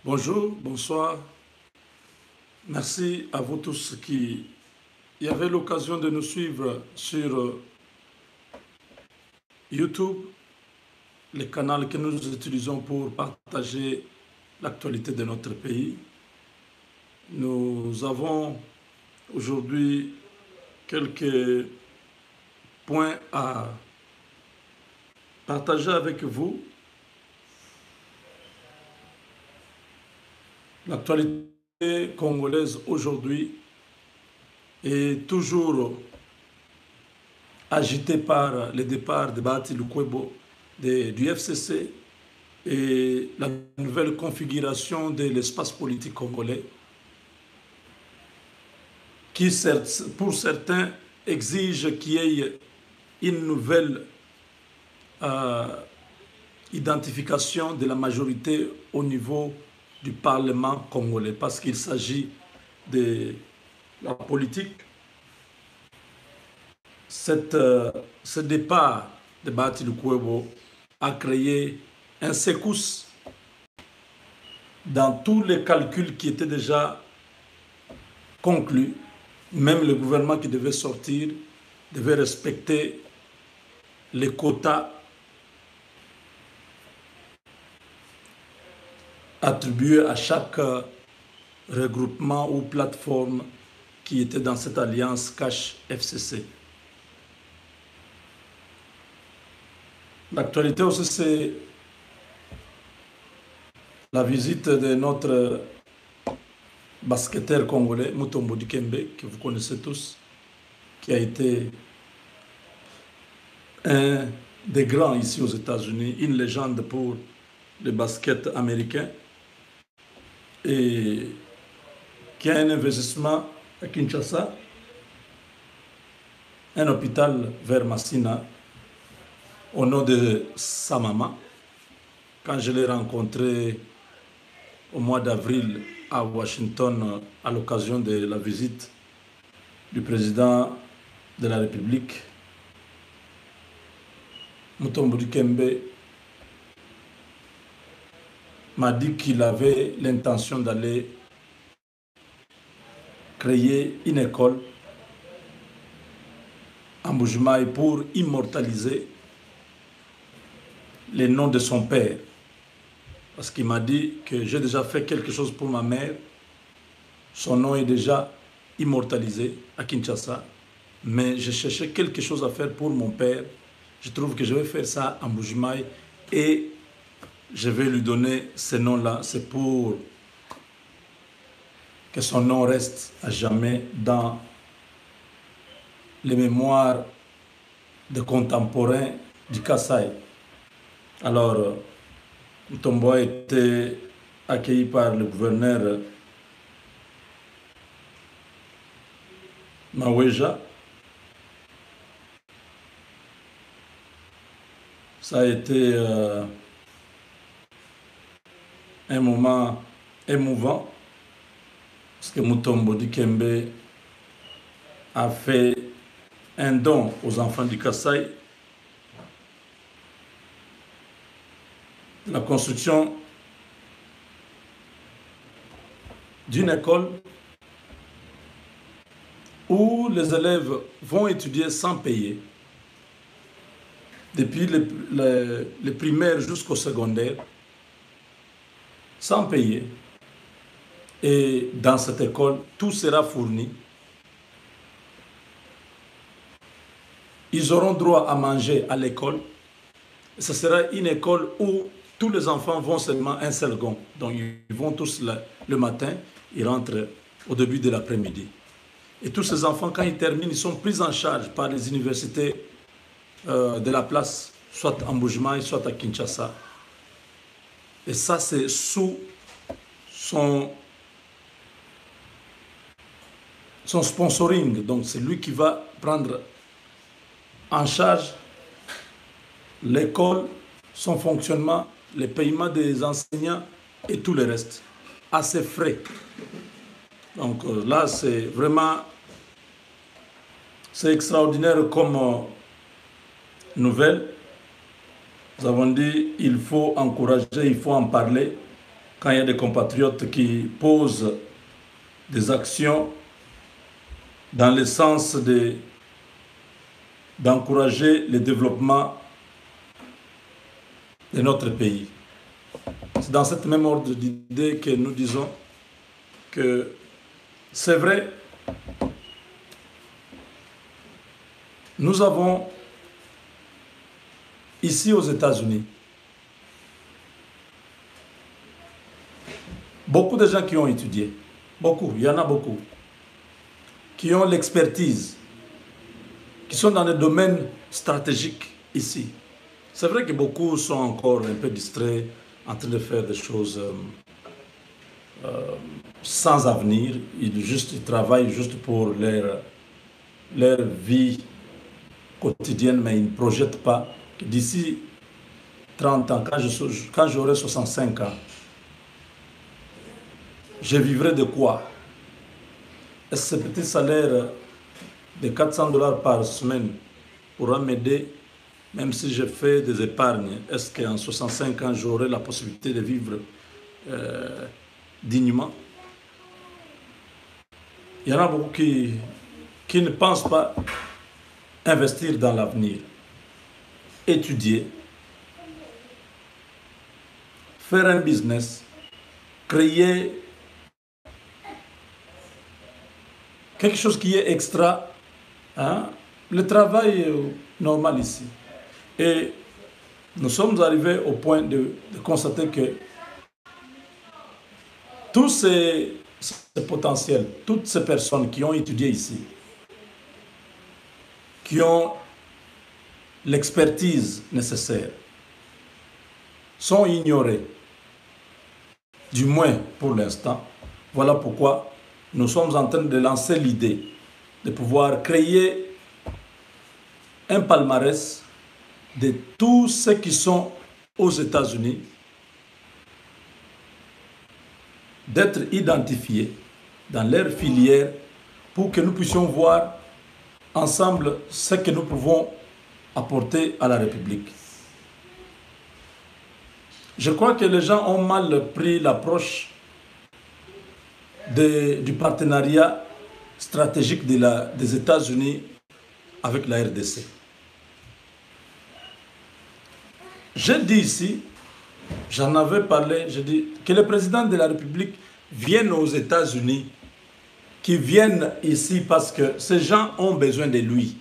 Bonjour, bonsoir. Merci à vous tous qui y avez l'occasion de nous suivre sur YouTube, le canal que nous utilisons pour partager l'actualité de notre pays. Nous avons aujourd'hui quelques points à partager avec vous. L'actualité congolaise aujourd'hui est toujours agitée par le départ de Bahati Lukwebo du FCC et la nouvelle configuration de l'espace politique congolais qui, pour certains, exige qu'il y ait une nouvelle identification de la majorité au niveau du Parlement congolais, parce qu'il s'agit de la politique. Ce départ de Bahati Lukwebo a créé un secousse dans tous les calculs qui étaient déjà conclus. Même le gouvernement qui devait sortir devait respecter les quotas attribués à chaque regroupement ou plateforme qui était dans cette alliance Cash-FCC. L'actualité aussi, c'est la visite de notre basketteur congolais, Mutombo Dikembe, que vous connaissez tous, qui a été un des grands ici aux États-Unis, une légende pour le basket américain, et qui a un investissement à Kinshasa, un hôpital vers Massina, au nom de sa maman. Quand je l'ai rencontré au mois d'avril à Washington, à l'occasion de la visite du président de la République, Mutombo Dikembe m'a dit qu'il avait l'intention d'aller créer une école en Mbujimayi pour immortaliser le nom de son père. Parce qu'il m'a dit que j'ai déjà fait quelque chose pour ma mère. Son nom est déjà immortalisé à Kinshasa. Mais je cherchais quelque chose à faire pour mon père. Je trouve que je vais faire ça en Mbujimayi et je vais lui donner ce nom-là. C'est pour que son nom reste à jamais dans les mémoires des contemporains du Kasaï. Alors, Mutombo a été accueilli par le gouverneur Maweja. Ça a été un moment émouvant parce que Mutombo Dikembe a fait un don aux enfants du Kasaï, la construction d'une école où les élèves vont étudier sans payer, depuis les primaires jusqu'au secondaire, sans payer. Et dans cette école, tout sera fourni. Ils auront droit à manger à l'école. Ce sera une école où tous les enfants vont seulement un seul gond. Donc ils vont tous le matin, ils rentrent au début de l'après-midi. Et tous ces enfants, quand ils terminent, ils sont pris en charge par les universités de la place, soit en Mbujimayi, soit à Kinshasa. Et ça, c'est sous son sponsoring. Donc c'est lui qui va prendre en charge l'école, son fonctionnement, le paiement des enseignants et tout le reste, à ses frais. Donc là, c'est vraiment, c'est extraordinaire comme nouvelle. Nous avons dit il faut encourager, il faut en parler. quand il y a des compatriotes qui posent des actions dans le sens d'encourager le développement de notre pays. C'est dans cette même ordre d'idée que nous disons que c'est vrai, nous avons ici aux États-Unis beaucoup de gens qui ont étudié, beaucoup, il y en a beaucoup, qui ont l'expertise, qui sont dans les domaines stratégiques ici. C'est vrai que beaucoup sont encore un peu distraits, en train de faire des choses sans avenir. Ils travaillent juste pour leur vie quotidienne, mais ils ne projettent pas que d'ici 30 ans, quand j'aurai 65 ans, je vivrai de quoi? Est-ce que ce petit salaire de 400 $ par semaine pourra m'aider, même si je fais des épargnes? Est-ce qu'en 65 ans, j'aurai la possibilité de vivre dignement? Il y en a beaucoup qui ne pensent pas investir dans l'avenir, étudier, faire un business, créer quelque chose qui est extra, hein? Le travail normal ici. Et nous sommes arrivés au point de constater que tous ces potentiels, toutes ces personnes qui ont étudié ici, qui ont l'expertise nécessaire, sont ignorés, du moins pour l'instant. Voilà pourquoi nous sommes en train de lancer l'idée de pouvoir créer un palmarès de tous ceux qui sont aux États-Unis, d'être identifiés dans leur filière pour que nous puissions voir ensemble ce que nous pouvons apporter à la République. Je crois que les gens ont mal pris l'approche du partenariat stratégique des États-Unis avec la RDC. J'ai dit ici, j'en avais parlé, j'ai dit que le président de la République vienne aux États-Unis, qu'il vienne ici parce que ces gens ont besoin de lui.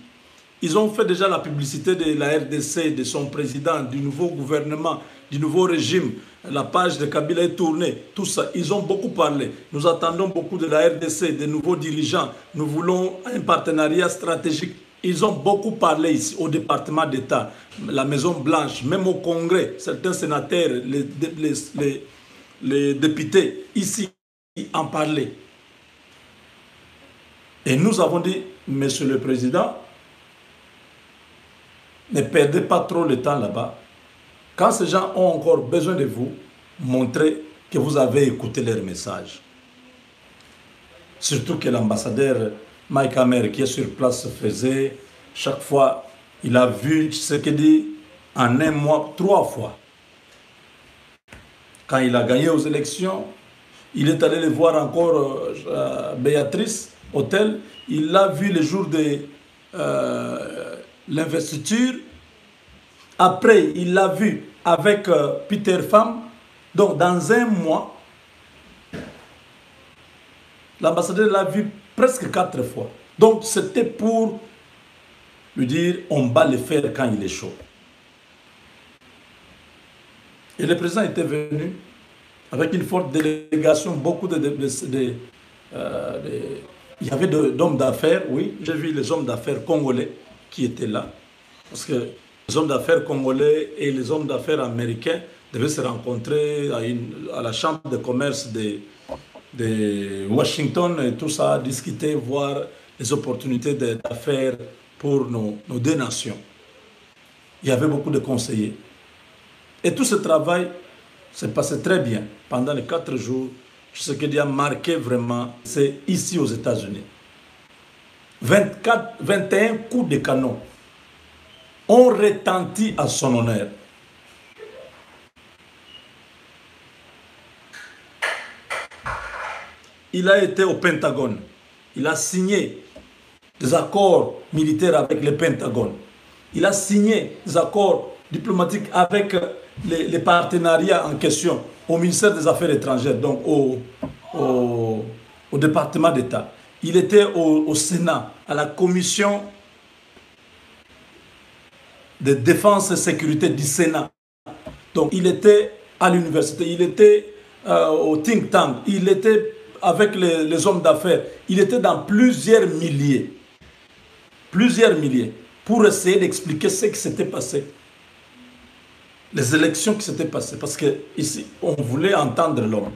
Ils ont fait déjà la publicité de la RDC, de son président, du nouveau gouvernement, du nouveau régime. La page de Kabila est tournée, tout ça. Ils ont beaucoup parlé. Nous attendons beaucoup de la RDC, des nouveaux dirigeants. Nous voulons un partenariat stratégique. Ils ont beaucoup parlé ici au département d'État, la Maison Blanche, même au Congrès. Certains sénateurs, les députés ici en parlaient. Et nous avons dit, Monsieur le Président, ne perdez pas trop le temps là-bas. Quand ces gens ont encore besoin de vous, montrez que vous avez écouté leur message. Surtout que l'ambassadeur Mike Hammer, qui est sur place, faisait chaque fois, il a vu ce qu'il dit en un mois, 3 fois. Quand il a gagné aux élections, il est allé le voir encore Béatrice, hôtel. Il l'a vu le jour de l'investiture. Après, il l'a vu avec Peter Pham. Donc, dans un mois, l'ambassadeur l'a vu presque 4 fois. Donc, c'était pour lui dire, on bat le fer quand il est chaud. Et le président était venu avec une forte délégation, beaucoup il y avait d'hommes d'affaires, oui. J'ai vu les hommes d'affaires congolais qui étaient là. Parce que les hommes d'affaires congolais et les hommes d'affaires américains devaient se rencontrer à la chambre de commerce de Washington et tout ça, discuter, voir les opportunités d'affaires pour nos 2 nations. Il y avait beaucoup de conseillers. Et tout ce travail s'est passé très bien pendant les 4 jours. Ce qui a marqué vraiment, c'est ici aux États-Unis. 21 coups de canon ont retenti à son honneur. il a été au Pentagone. Il a signé des accords militaires avec le Pentagone. Il a signé des accords diplomatiques avec les partenariats en question au ministère des Affaires étrangères, donc au département d'État. Il était au Sénat, à la commission de défense et sécurité du Sénat. Donc il était à l'université, il était au think tank, il était avec les hommes d'affaires, il était dans plusieurs milliers, pour essayer d'expliquer ce qui s'était passé, les élections qui s'étaient passées, parce qu'ici, on voulait entendre l'homme.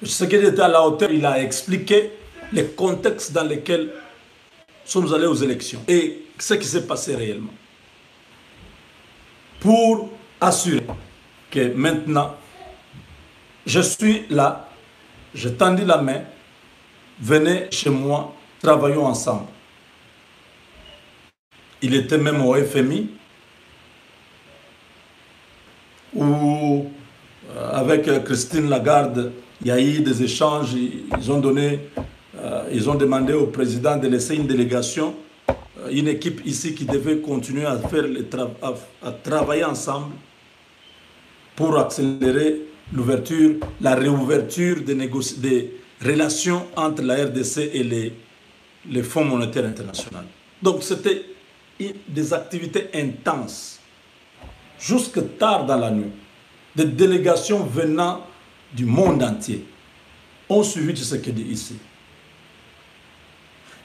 Ce qui était à la hauteur, il a expliqué les contextes dans lesquels nous sommes allés aux élections et ce qui s'est passé réellement. Pour assurer que maintenant, je suis là, je tendis la main, venez chez moi, travaillons ensemble. Il était même au FMI, où avec Christine Lagarde, il y a eu des échanges, ils ont demandé au président de laisser une délégation, une équipe ici qui devait continuer à faire à travailler ensemble pour accélérer l'ouverture, la réouverture des relations entre la RDC et les Fonds monétaires internationaux. Donc c'était des activités intenses, jusque tard dans la nuit. Des délégations venant du monde entier ont suivi ce qu'il dit ici.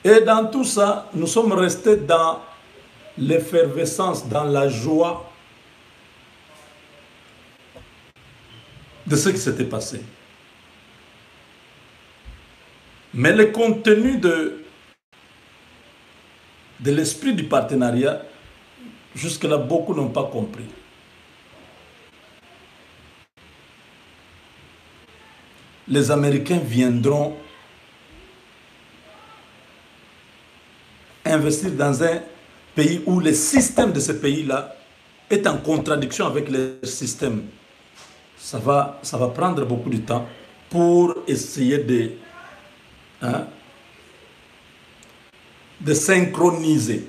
Et dans tout ça, nous sommes restés dans l'effervescence, dans la joie de ce qui s'était passé. Mais le contenu de l'esprit du partenariat, jusque-là, beaucoup n'ont pas compris. Les Américains viendront investir dans un pays où le système de ce pays-là est en contradiction avec le système. Ça va prendre beaucoup de temps pour essayer de synchroniser.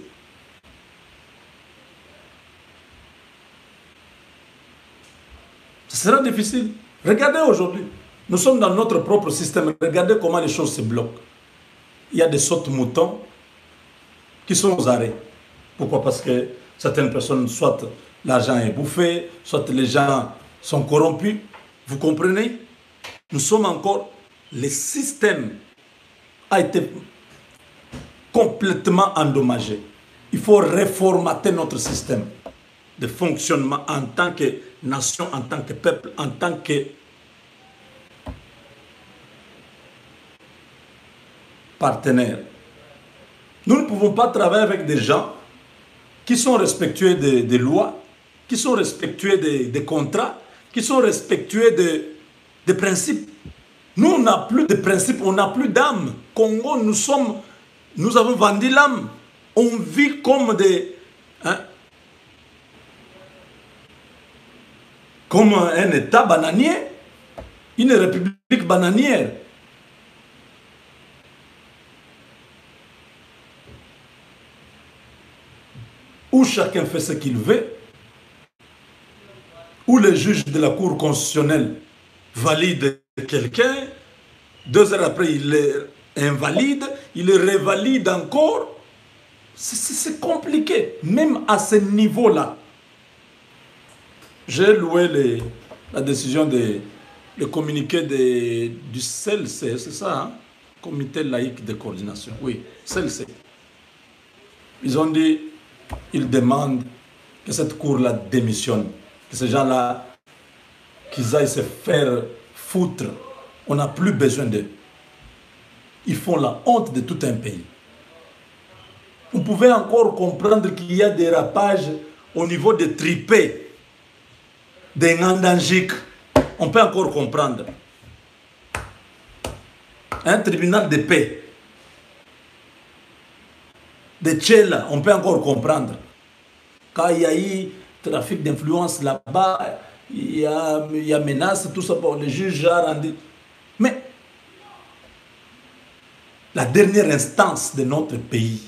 Ce sera difficile. Regardez aujourd'hui, nous sommes dans notre propre système. Regardez comment les choses se bloquent. Il y a des sautes-moutons qui sont aux arrêts. Pourquoi? Parce que certaines personnes, soit l'argent est bouffé, soit les gens sont corrompus. Vous comprenez? Nous sommes encore... Le système a été complètement endommagé. Il faut réformater notre système de fonctionnement en tant que nation, en tant que peuple, en tant que partenaire. Nous ne pouvons pas travailler avec des gens qui sont respectueux des lois, qui sont respectueux des contrats, qui sont respectueux des principes. Nous, on n'a plus de principes, on n'a plus d'âme. Congo, nous avons vendu l'âme. On vit comme comme un État bananier, une république bananière. Où chacun fait ce qu'il veut, où le juge de la Cour constitutionnelle valide quelqu'un, 2 heures après il est invalide, il le revalide encore. C'est compliqué, même à ce niveau-là. J'ai loué la décision le communiqué du CLC, c'est ça, hein? Comité laïque de coordination, oui, CLC. Ils ont dit, ils demandent que cette cour-là démissionne, que ces gens-là, qu'ils aillent se faire foutre. On n'a plus besoin d'eux. Ils font la honte de tout un pays. Vous pouvez encore comprendre qu'il y a des rapages au niveau des tripés, des Ngandanjik. On peut encore comprendre. Un tribunal de paix, de Tchela, on peut encore comprendre. Quand il y a eu trafic d'influence là-bas, il y a menace, tout ça, bon, le juge a rendu. Mais la dernière instance de notre pays,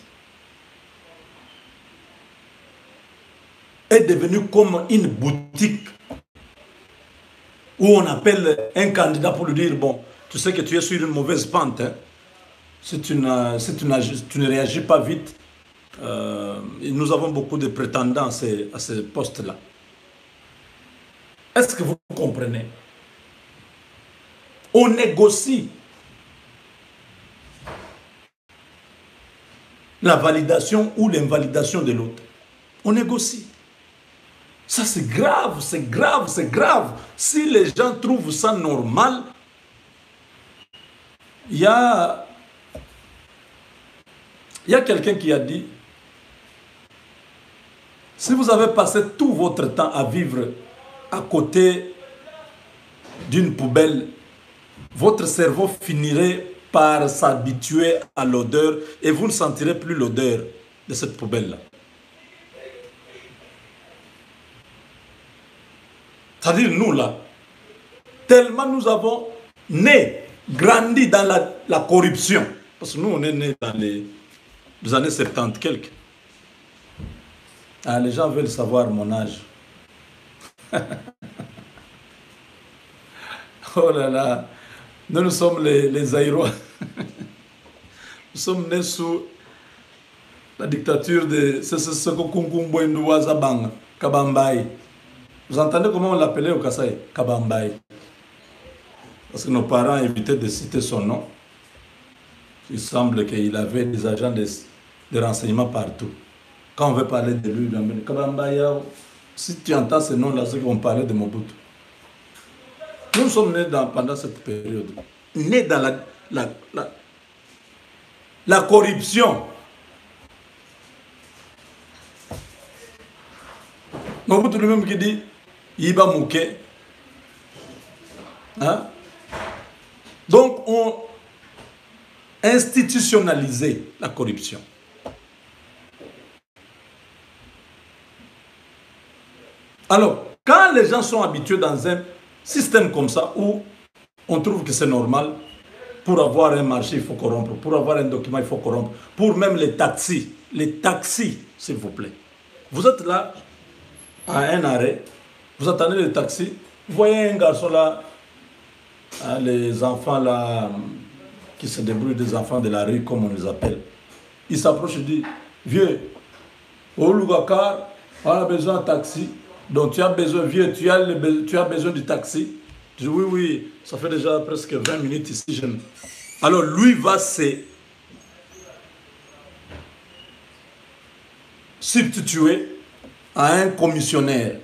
est devenue comme une boutique où on appelle un candidat pour lui dire, bon, tu sais que tu es sur une mauvaise pente, hein. Si tu ne réagis pas vite, nous avons beaucoup de prétendants à ces postes-là. Est-ce que vous comprenez? On négocie la validation ou l'invalidation de l'autre. On négocie. Ça, c'est grave, c'est grave, c'est grave. Si les gens trouvent ça normal, il y a quelqu'un qui a dit, si vous avez passé tout votre temps à vivre à côté d'une poubelle, votre cerveau finirait par s'habituer à l'odeur et vous ne sentirez plus l'odeur de cette poubelle-là. C'est-à-dire, nous, là, tellement nous avons grandi dans la corruption. Parce que nous, on est nés dans les années 70 quelques. Ah, les gens veulent savoir mon âge. Oh là là, nous sommes les Aïrois. Nous sommes nés sous la dictature de Seko Kunkumbo Ndouaza Bang, Kabambaye. Vous entendez comment on l'appelait au Kasaï? Kabambaye. Parce que nos parents évitaient de citer son nom. Il semble qu'il avait des agents de renseignement partout. Quand on veut parler de lui, on dit Kabambaye. Si tu entends ce nom-là, c'est qu'on parlait de Mobutu. Nous sommes nés pendant cette période. Nés dans la corruption. Mobutu lui-même qui dit Iba Mouké. Hein? Donc, on institutionnalisait la corruption. Alors, quand les gens sont habitués dans un système comme ça, où on trouve que c'est normal, pour avoir un marché, il faut corrompre, pour avoir un document, il faut corrompre, pour même les taxis, s'il vous plaît. Vous êtes là, à un arrêt, vous attendez le taxi, vous voyez un garçon là, hein, les enfants là, qui se débrouillent, des enfants de la rue, comme on les appelle. Il s'approche et dit, vieux, au Lougakar, on a besoin d'un taxi, donc tu as besoin, vieux, tu as besoin du taxi. Je dis, oui, oui, ça fait déjà presque 20 minutes ici. Alors lui va se substituer à un commissionnaire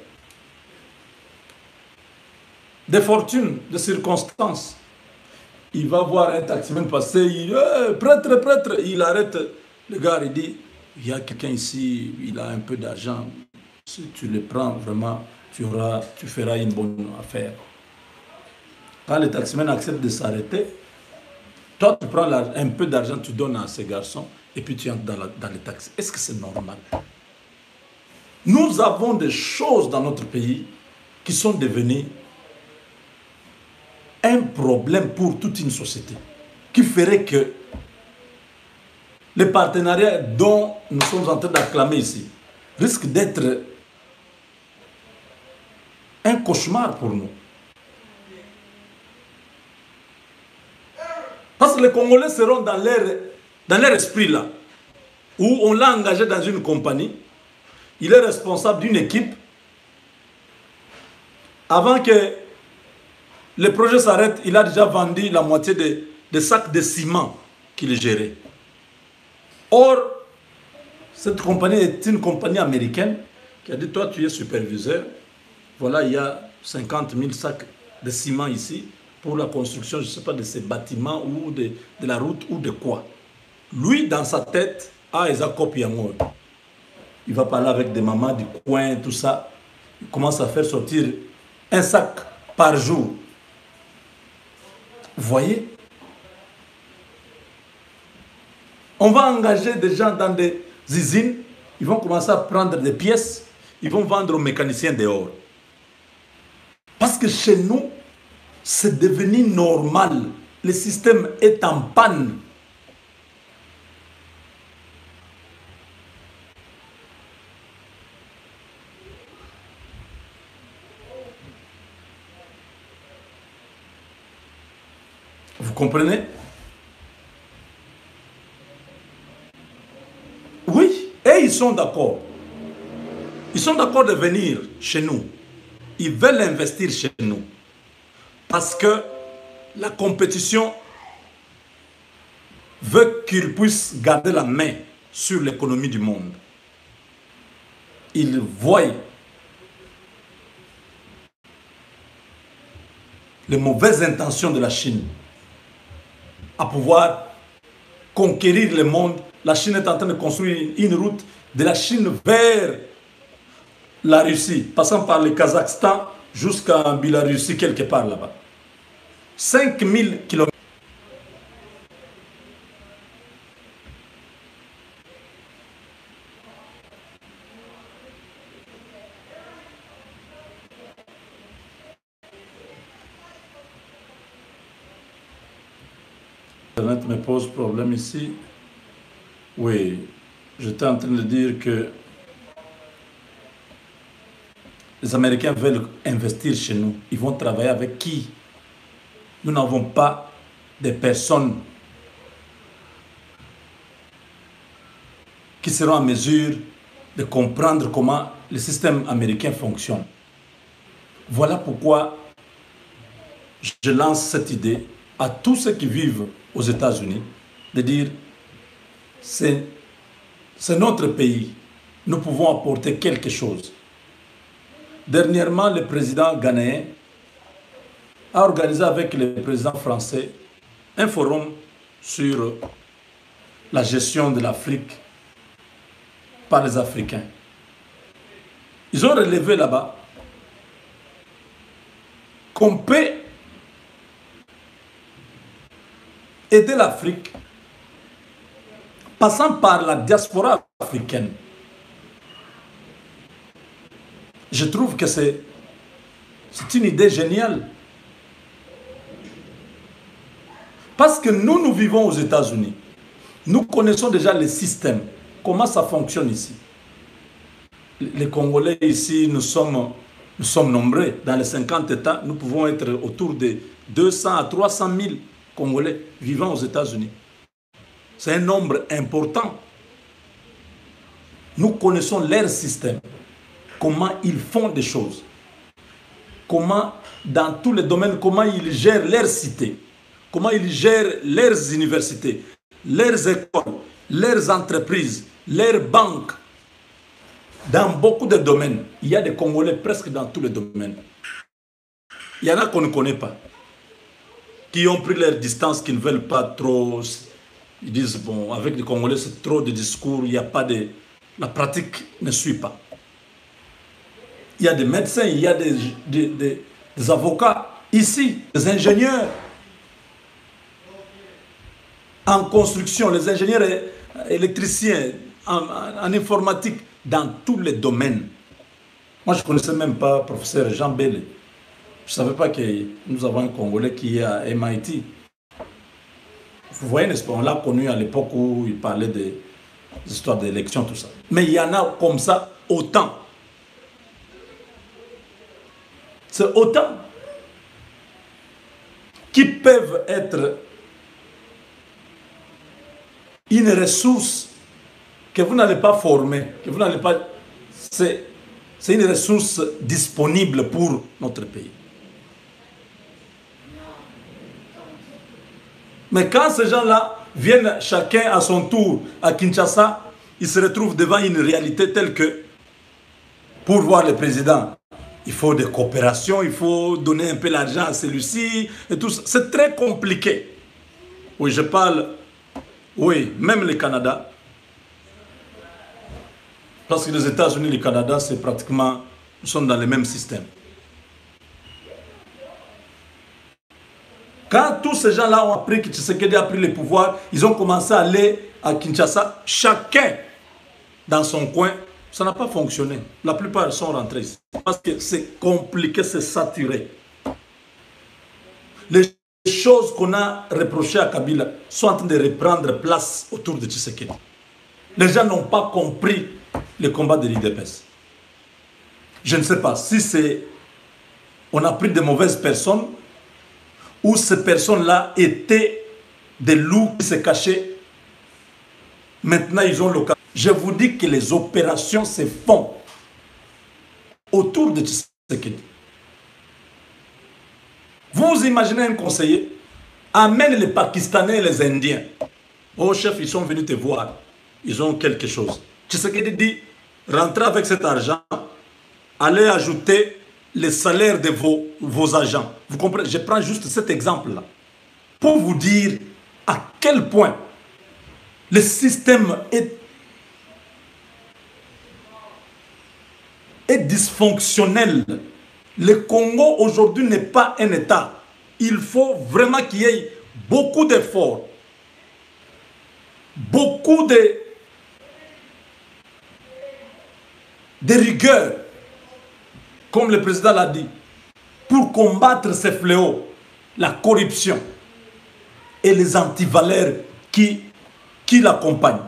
de fortune, de circonstances. Il va voir un taximan passer, il dit prêtre, prêtre, il arrête le gars, il dit il y a quelqu'un ici, il a un peu d'argent, si tu le prends vraiment, tu feras une bonne affaire. Quand le taximan accepte de s'arrêter, toi tu prends un peu d'argent, tu donnes à ces garçons et puis tu entres dans le taxi. Est-ce que c'est normal? Nous avons des choses dans notre pays qui sont devenues un problème pour toute une société, qui ferait que les partenariats dont nous sommes en train d'acclamer ici risquent d'être un cauchemar pour nous. Parce que les Congolais seront dans leur esprit là, où on l'a engagé dans une compagnie, il est responsable d'une équipe. Avant que le projet s'arrête, il a déjà vendu la moitié des sacs de ciment qu'il gérait. Or, cette compagnie est une compagnie américaine qui a dit, toi tu es superviseur, voilà, il y a 50 000 sacs de ciment ici pour la construction, je ne sais pas, de ces bâtiments ou de la route ou de quoi. Lui, dans sa tête, il va parler avec des mamans du coin, tout ça. Il commence à faire sortir un sac par jour. Vous voyez? On va engager des gens dans des usines, ils vont commencer à prendre des pièces, ils vont vendre aux mécaniciens dehors. Parce que chez nous, c'est devenu normal. Le système est en panne. Vous comprenez? Oui, et ils sont d'accord. Ils sont d'accord de venir chez nous. Ils veulent investir chez nous. Parce que la compétition veut qu'ils puissent garder la main sur l'économie du monde. Ils voient les mauvaises intentions de la Chine à pouvoir conquérir le monde. La Chine est en train de construire une route de la Chine vers la Russie, passant par le Kazakhstan jusqu'à Biélorussie, quelque part là-bas. 5000 km. Internet me pose problème ici. Oui, j'étais en train de dire que les Américains veulent investir chez nous. Ils vont travailler avec qui? Nous n'avons pas de personnes qui seront en mesure de comprendre comment le système américain fonctionne. Voilà pourquoi je lance cette idée à tous ceux qui vivent aux États-Unis, de dire, c'est notre pays, nous pouvons apporter quelque chose. Dernièrement, le président ghanéen a organisé avec le président français un forum sur la gestion de l'Afrique par les Africains. Ils ont relevé là-bas qu'on peut aider l'Afrique passant par la diaspora africaine. Je trouve que c'est une idée géniale. Parce que nous vivons aux États-Unis. Nous connaissons déjà le système, comment ça fonctionne ici. Les Congolais ici, nous sommes nombreux. Dans les 50 États, nous pouvons être autour de 200 à 300 000 Congolais vivant aux États-Unis. C'est un nombre important. Nous connaissons leur système, comment ils font des choses, comment, dans tous les domaines, comment ils gèrent leurs cités, comment ils gèrent leurs universités, leurs écoles, leurs entreprises, leurs banques. Dans beaucoup de domaines, il y a des Congolais presque dans tous les domaines. Il y en a qu'on ne connaît pas, qui ont pris leur distance, qui ne veulent pas trop. Ils disent, bon, avec les Congolais, c'est trop de discours, il n'y a pas de... La pratique ne suit pas. Il y a des médecins, il y a des avocats ici, des ingénieurs en construction, les ingénieurs électriciens, en informatique, dans tous les domaines. Moi, je ne connaissais même pas le professeur Jean Bellé. Je ne savais pas que nous avons un Congolais qui est à MIT. Vous voyez, n'est-ce pas, on l'a connu à l'époque où il parlait des histoires d'élections, tout ça. Mais il y en a comme ça autant. C'est autant qui peuvent être une ressource que vous n'allez pas former, que vous n'allez pas... C'est une ressource disponible pour notre pays. Mais quand ces gens-là viennent chacun à son tour à Kinshasa, ils se retrouvent devant une réalité telle que pour voir le président, il faut des coopérations, il faut donner un peu l'argent à celui-ci et tout ça. C'est très compliqué. Oui, je parle, oui, même le Canada. Parce que les États-Unis et le Canada, c'est pratiquement, nous sommes dans le même système. Quand tous ces gens-là ont appris que Tshisekedi a pris le pouvoir, ils ont commencé à aller à Kinshasa, chacun dans son coin. Ça n'a pas fonctionné. La plupart sont rentrés ici. Parce que c'est compliqué, c'est saturé. Les choses qu'on a reprochées à Kabila sont en train de reprendre place autour de Tshisekedi. Les gens n'ont pas compris le combat de l'IDPS. Je ne sais pas si c'est... On a pris de mauvaises personnes où ces personnes-là étaient des loups qui se cachaient. Maintenant, ils ont l'occasion. Je vous dis que les opérations se font autour de Tshisekedi. Vous imaginez un conseiller amène les Pakistanais et les Indiens. Oh chef, ils sont venus te voir. Ils ont quelque chose. Tshisekedi dit, rentrez avec cet argent, allez ajouter les salaires de vos agents. Vous comprenez? Je prends juste cet exemple-là pour vous dire à quel point le système est dysfonctionnel. Le Congo aujourd'hui n'est pas un État. Il faut vraiment qu'il y ait beaucoup d'efforts, beaucoup de rigueur, comme le président l'a dit, pour combattre ces fléaux, la corruption et les antivaleurs qui l'accompagnent.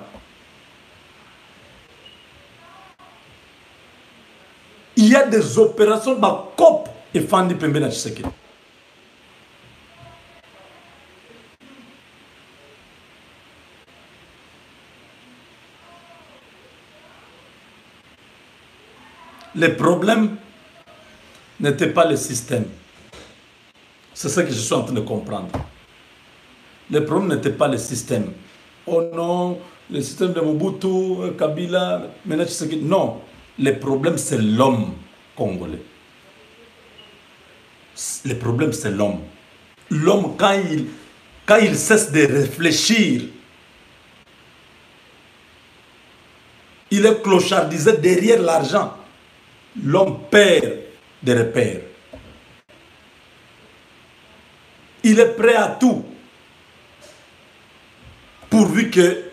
Il y a des opérations de COP et Fandi Pembena Tshisekedi. Le problème n'était pas le système. C'est ce que je suis en train de comprendre. Le problème n'était pas le système. Oh non, le système de Mobutu, Kabila, maintenant Tshisekedi. Non, le problème c'est l'homme congolais. Le problème c'est l'homme. L'homme, quand il cesse de réfléchir, il est clochardisé derrière l'argent. L'homme perd des repères. Il est prêt à tout pourvu qu'il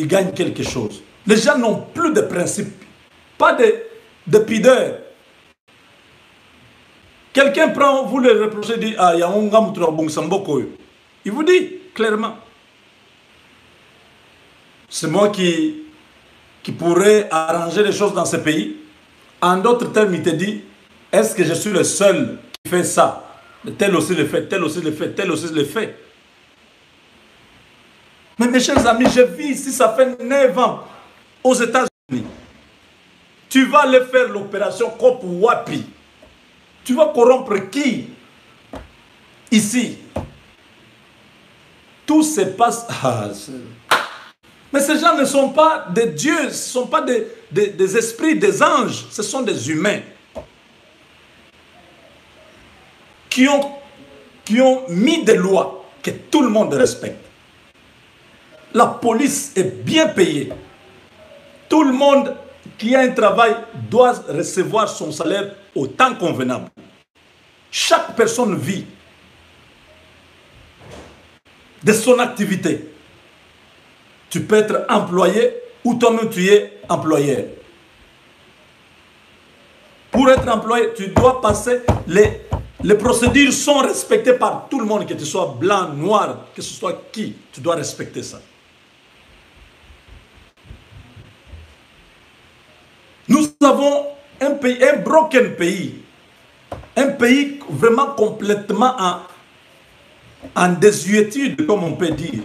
gagne quelque chose. Les gens n'ont plus de principes, pas de pudeur. Quelqu'un prend, vous le reprochez, dit, ah, il y a un gars il vous dit clairement, c'est moi qui pourrait arranger les choses dans ce pays. En d'autres termes, il te dit, est-ce que je suis le seul qui fait ça? Tel aussi le fait, tel aussi le fait, tel aussi le fait. Mais mes chers amis, je vis ici, ça fait 9 ans, aux États-Unis. Tu vas aller faire l'opération Cop Wapi. Tu vas corrompre qui? Ici. Tout se passe... mais ces gens ne sont pas des dieux, ce ne sont pas des esprits, des anges, ce sont des humains qui ont mis des lois que tout le monde respecte. La police est bien payée. Tout le monde qui a un travail doit recevoir son salaire au temps convenable. Chaque personne vit de son activité. Tu peux être employé ou toi-même tu es employeur. Pour être employé, tu dois passer, les procédures sont respectées par tout le monde, que tu sois blanc, noir, que ce soit qui, tu dois respecter ça. Nous avons un pays, un broken pays, un pays vraiment complètement en désuétude, comme on peut dire.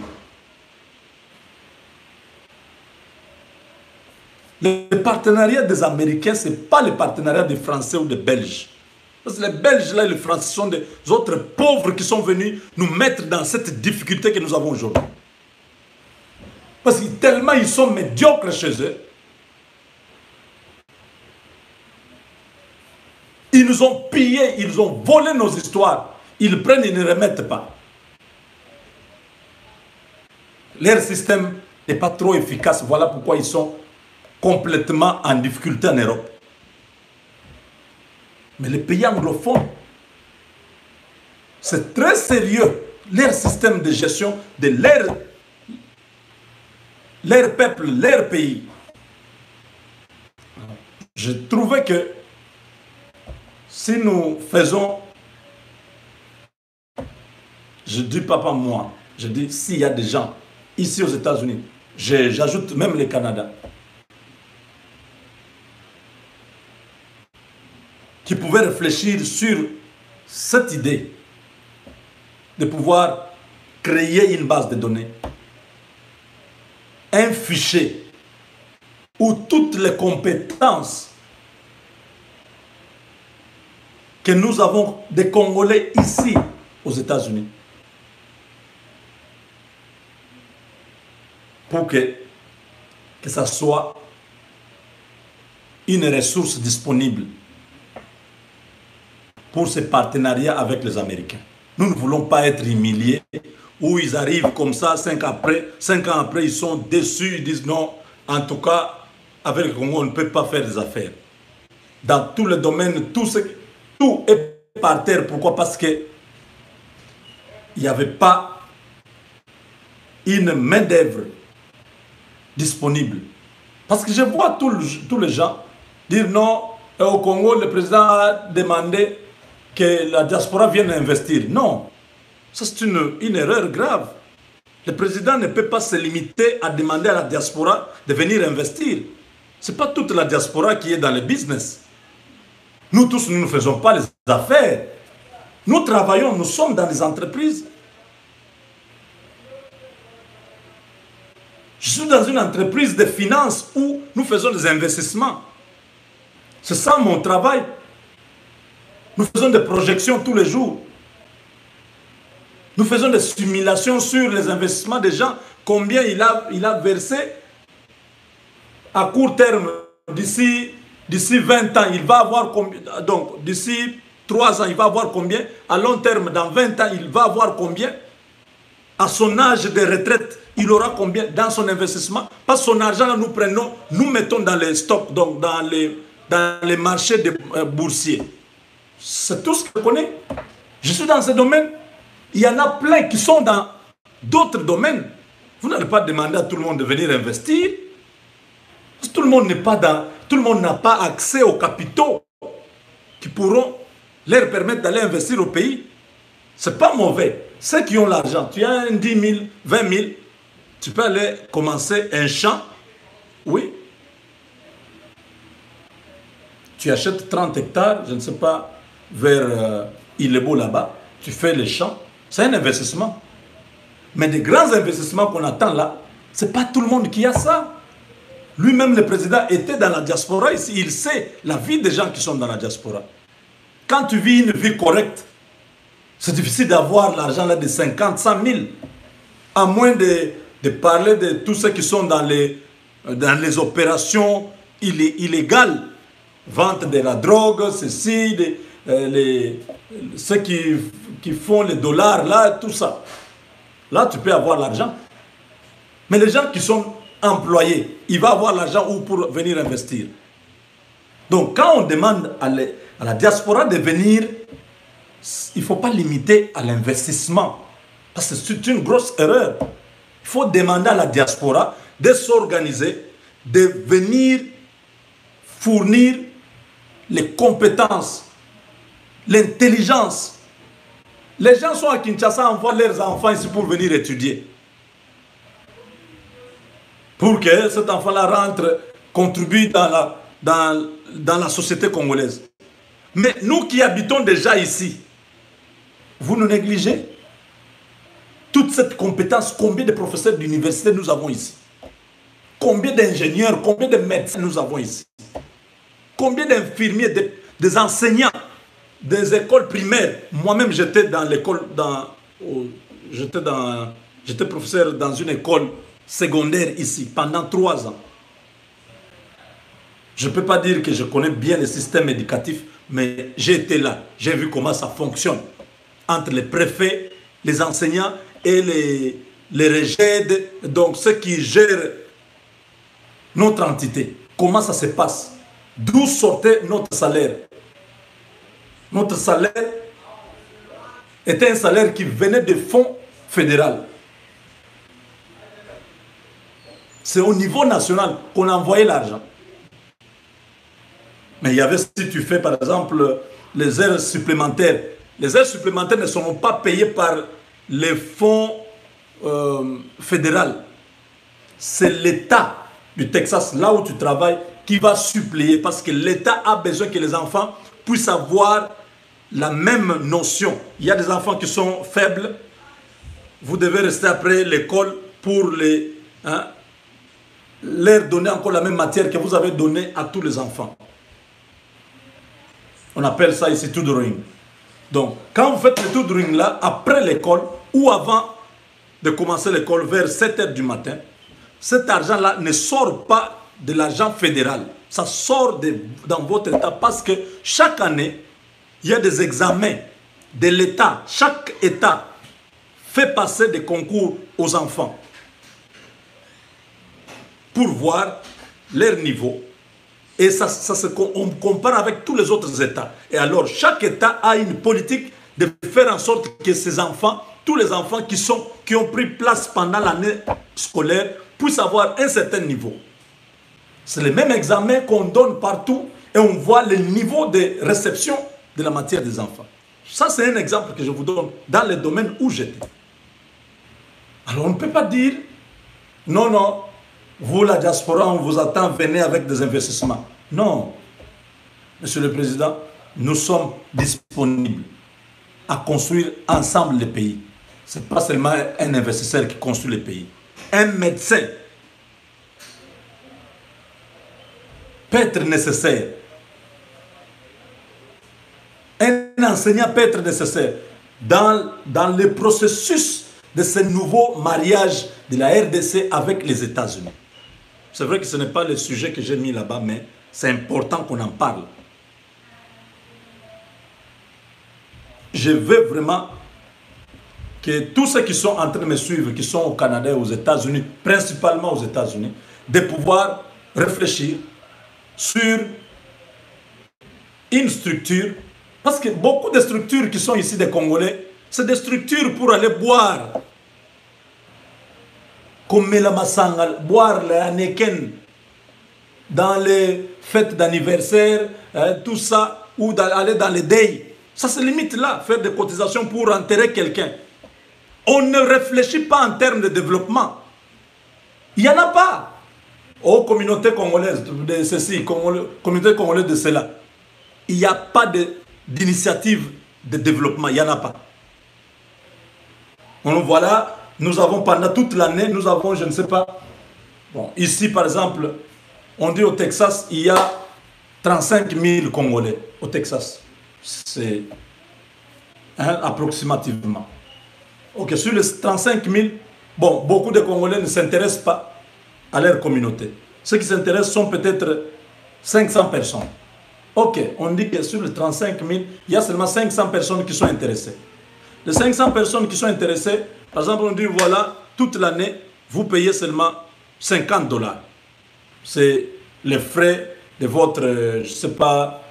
Le partenariat des Américains, ce n'est pas le partenariat des Français ou des Belges. Parce que les Belges là et les Français sont des autres pauvres qui sont venus nous mettre dans cette difficulté que nous avons aujourd'hui. Parce que tellement ils sont médiocres chez eux. Ils nous ont pillés, ils ont volé nos histoires. Ils prennent, ils ne remettent pas. Leur système n'est pas trop efficace. Voilà pourquoi ils sont complètement en difficulté en Europe. Mais les pays anglophones, c'est très sérieux. Leur système de gestion de leur peuple, leur pays. Je trouvais que si nous faisons, je dis pas moi, je dis s'il y a des gens ici aux États-Unis, j'ajoute même le Canada, qui pouvaient réfléchir sur cette idée de pouvoir créer une base de données, un fichier où toutes les compétences que nous avons des Congolais ici aux États-Unis, pour que ça soit une ressource disponible pour ces partenariats avec les Américains. Nous ne voulons pas être humiliés, où ils arrivent comme ça, 5 ans après, ils sont déçus, ils disent non, en tout cas, avec le Congo, on ne peut pas faire des affaires. Dans tous les domaines, tout est par terre. Pourquoi? Parce qu'il n'y avait pas une main-d'œuvre disponible. Parce que je vois tous les gens dire non, au Congo, le président a demandé que la diaspora vienne investir. Non, ça c'est une erreur grave. Le président ne peut pas se limiter à demander à la diaspora de venir investir. Ce n'est pas toute la diaspora qui est dans le business. Nous tous, nous ne faisons pas les affaires. Nous travaillons, nous sommes dans les entreprises. Je suis dans une entreprise de finances où nous faisons des investissements. C'est ça mon travail. Nous faisons des projections tous les jours. Nous faisons des simulations sur les investissements des gens. Combien il a versé à court terme, d'ici 20 ans, il va avoir combien. Donc, d'ici 3 ans, il va avoir combien. À long terme, dans 20 ans, il va avoir combien. À son âge de retraite, il aura combien dans son investissement. Parce que son argent, là, nous mettons dans les stocks, donc dans les marchés boursiers. C'est tout ce que je connais. Je suis dans ce domaine. Il y en a plein qui sont dans d'autres domaines. Vous n'allez pas demander à tout le monde de venir investir. Tout le monde n'a pas accès aux capitaux qui pourront leur permettre d'aller investir au pays. Ce n'est pas mauvais. Ceux qui ont l'argent, tu as un 10 000, 20 000, tu peux aller commencer un champ. Oui. Tu achètes 30 hectares, je ne sais pas, vers Ilebo là-bas. Tu fais les champs. C'est un investissement. Mais des grands investissements qu'on attend là, ce n'est pas tout le monde qui a ça. Lui-même, le président, était dans la diaspora ici. Il sait la vie des gens qui sont dans la diaspora. Quand tu vis une vie correcte, c'est difficile d'avoir l'argent là de 50, 100 000. À moins de parler de tous ceux qui sont dans les opérations illégales. Vente de la drogue, ceci, ceux qui font les dollars, là, tout ça. Là, tu peux avoir l'argent. Mais les gens qui sont employés, ils vont avoir l'argent où pour venir investir. Donc, quand on demande à la diaspora de venir, il ne faut pas limiter à l'investissement. Parce que c'est une grosse erreur. Il faut demander à la diaspora de s'organiser, de venir fournir les compétences, l'intelligence. Les gens sont à Kinshasa, envoient leurs enfants ici pour venir étudier. Pour que cet enfant-là rentre, contribue dans la société congolaise. Mais nous qui habitons déjà ici, vous nous négligez toute cette compétence. Combien de professeurs d'université nous avons ici? Combien d'ingénieurs, combien de médecins nous avons ici? Combien d'infirmiers, des enseignants des écoles primaires? Moi-même, j'étais dans l'école, j'étais professeur dans une école secondaire ici pendant 3 ans. Je ne peux pas dire que je connais bien le système éducatif, mais j'ai été là. J'ai vu comment ça fonctionne entre les préfets, les enseignants et les REGED, donc ceux qui gèrent notre entité. Comment ça se passe? D'où sortait notre salaire? Notre salaire était un salaire qui venait des fonds fédéraux. C'est au niveau national qu'on envoyait l'argent. Mais il y avait, si tu fais par exemple les heures supplémentaires, les heures supplémentaires ne seront pas payées par les fonds fédéraux. C'est l'État du Texas, là où tu travailles, qui va suppléer parce que l'État a besoin que les enfants puissent avoir la même notion. Il y a des enfants qui sont faibles. Vous devez rester après l'école pour leur donner encore la même matière que vous avez donnée à tous les enfants. On appelle ça ici tutoring. Donc, quand vous faites le tutoring là, après l'école ou avant de commencer l'école vers 7 h du matin, cet argent-là ne sort pas de l'argent fédéral. Ça sort dans votre État parce que chaque année, il y a des examens de l'État. Chaque État fait passer des concours aux enfants pour voir leur niveau. Et on compare avec tous les autres États. Et alors, chaque État a une politique de faire en sorte que ces enfants, tous les enfants qui ont pris place pendant l'année scolaire, puissent avoir un certain niveau. C'est le même examen qu'on donne partout et on voit le niveau de réception de la matière des enfants. Ça, c'est un exemple que je vous donne dans le domaine où j'étais. Alors, on ne peut pas dire, non, non, vous, la diaspora, on vous attend, venez avec des investissements. Non. Monsieur le Président, nous sommes disponibles à construire ensemble le pays. Ce n'est pas seulement un investisseur qui construit le pays. Un médecin peut être nécessaire. Un enseignant peut être nécessaire dans le processus de ce nouveau mariage de la RDC avec les États-Unis. C'est vrai que ce n'est pas le sujet que j'ai mis là-bas, mais c'est important qu'on en parle. Je veux vraiment que tous ceux qui sont en train de me suivre, qui sont au Canada et aux États-Unis, principalement aux États-Unis, de pouvoir réfléchir sur une structure, parce que beaucoup de structures qui sont ici des Congolais, c'est des structures pour aller boire, comme la Massanga, boire les Aneken dans les fêtes d'anniversaire, tout ça, ou aller dans les day. Ça se limite là, faire des cotisations pour enterrer quelqu'un. On ne réfléchit pas en termes de développement. Il n'y en a pas. Aux communautés congolaises de ceci, communauté congolaise de cela. Il n'y a pas d'initiative de développement. Il n'y en a pas. Donc voilà, nous avons pendant toute l'année, nous avons, je ne sais pas, bon, ici par exemple, on dit au Texas, il y a 35 000 Congolais au Texas. C'est approximativement. Ok, sur les 35 000, bon, beaucoup de Congolais ne s'intéressent pas à leur communauté. Ceux qui s'intéressent sont peut-être 500 personnes. Ok, on dit que sur les 35 000, il y a seulement 500 personnes qui sont intéressées. Les 500 personnes qui sont intéressées, par exemple, on dit voilà, toute l'année, vous payez seulement 50 $. C'est les frais de votre, je ne sais pas,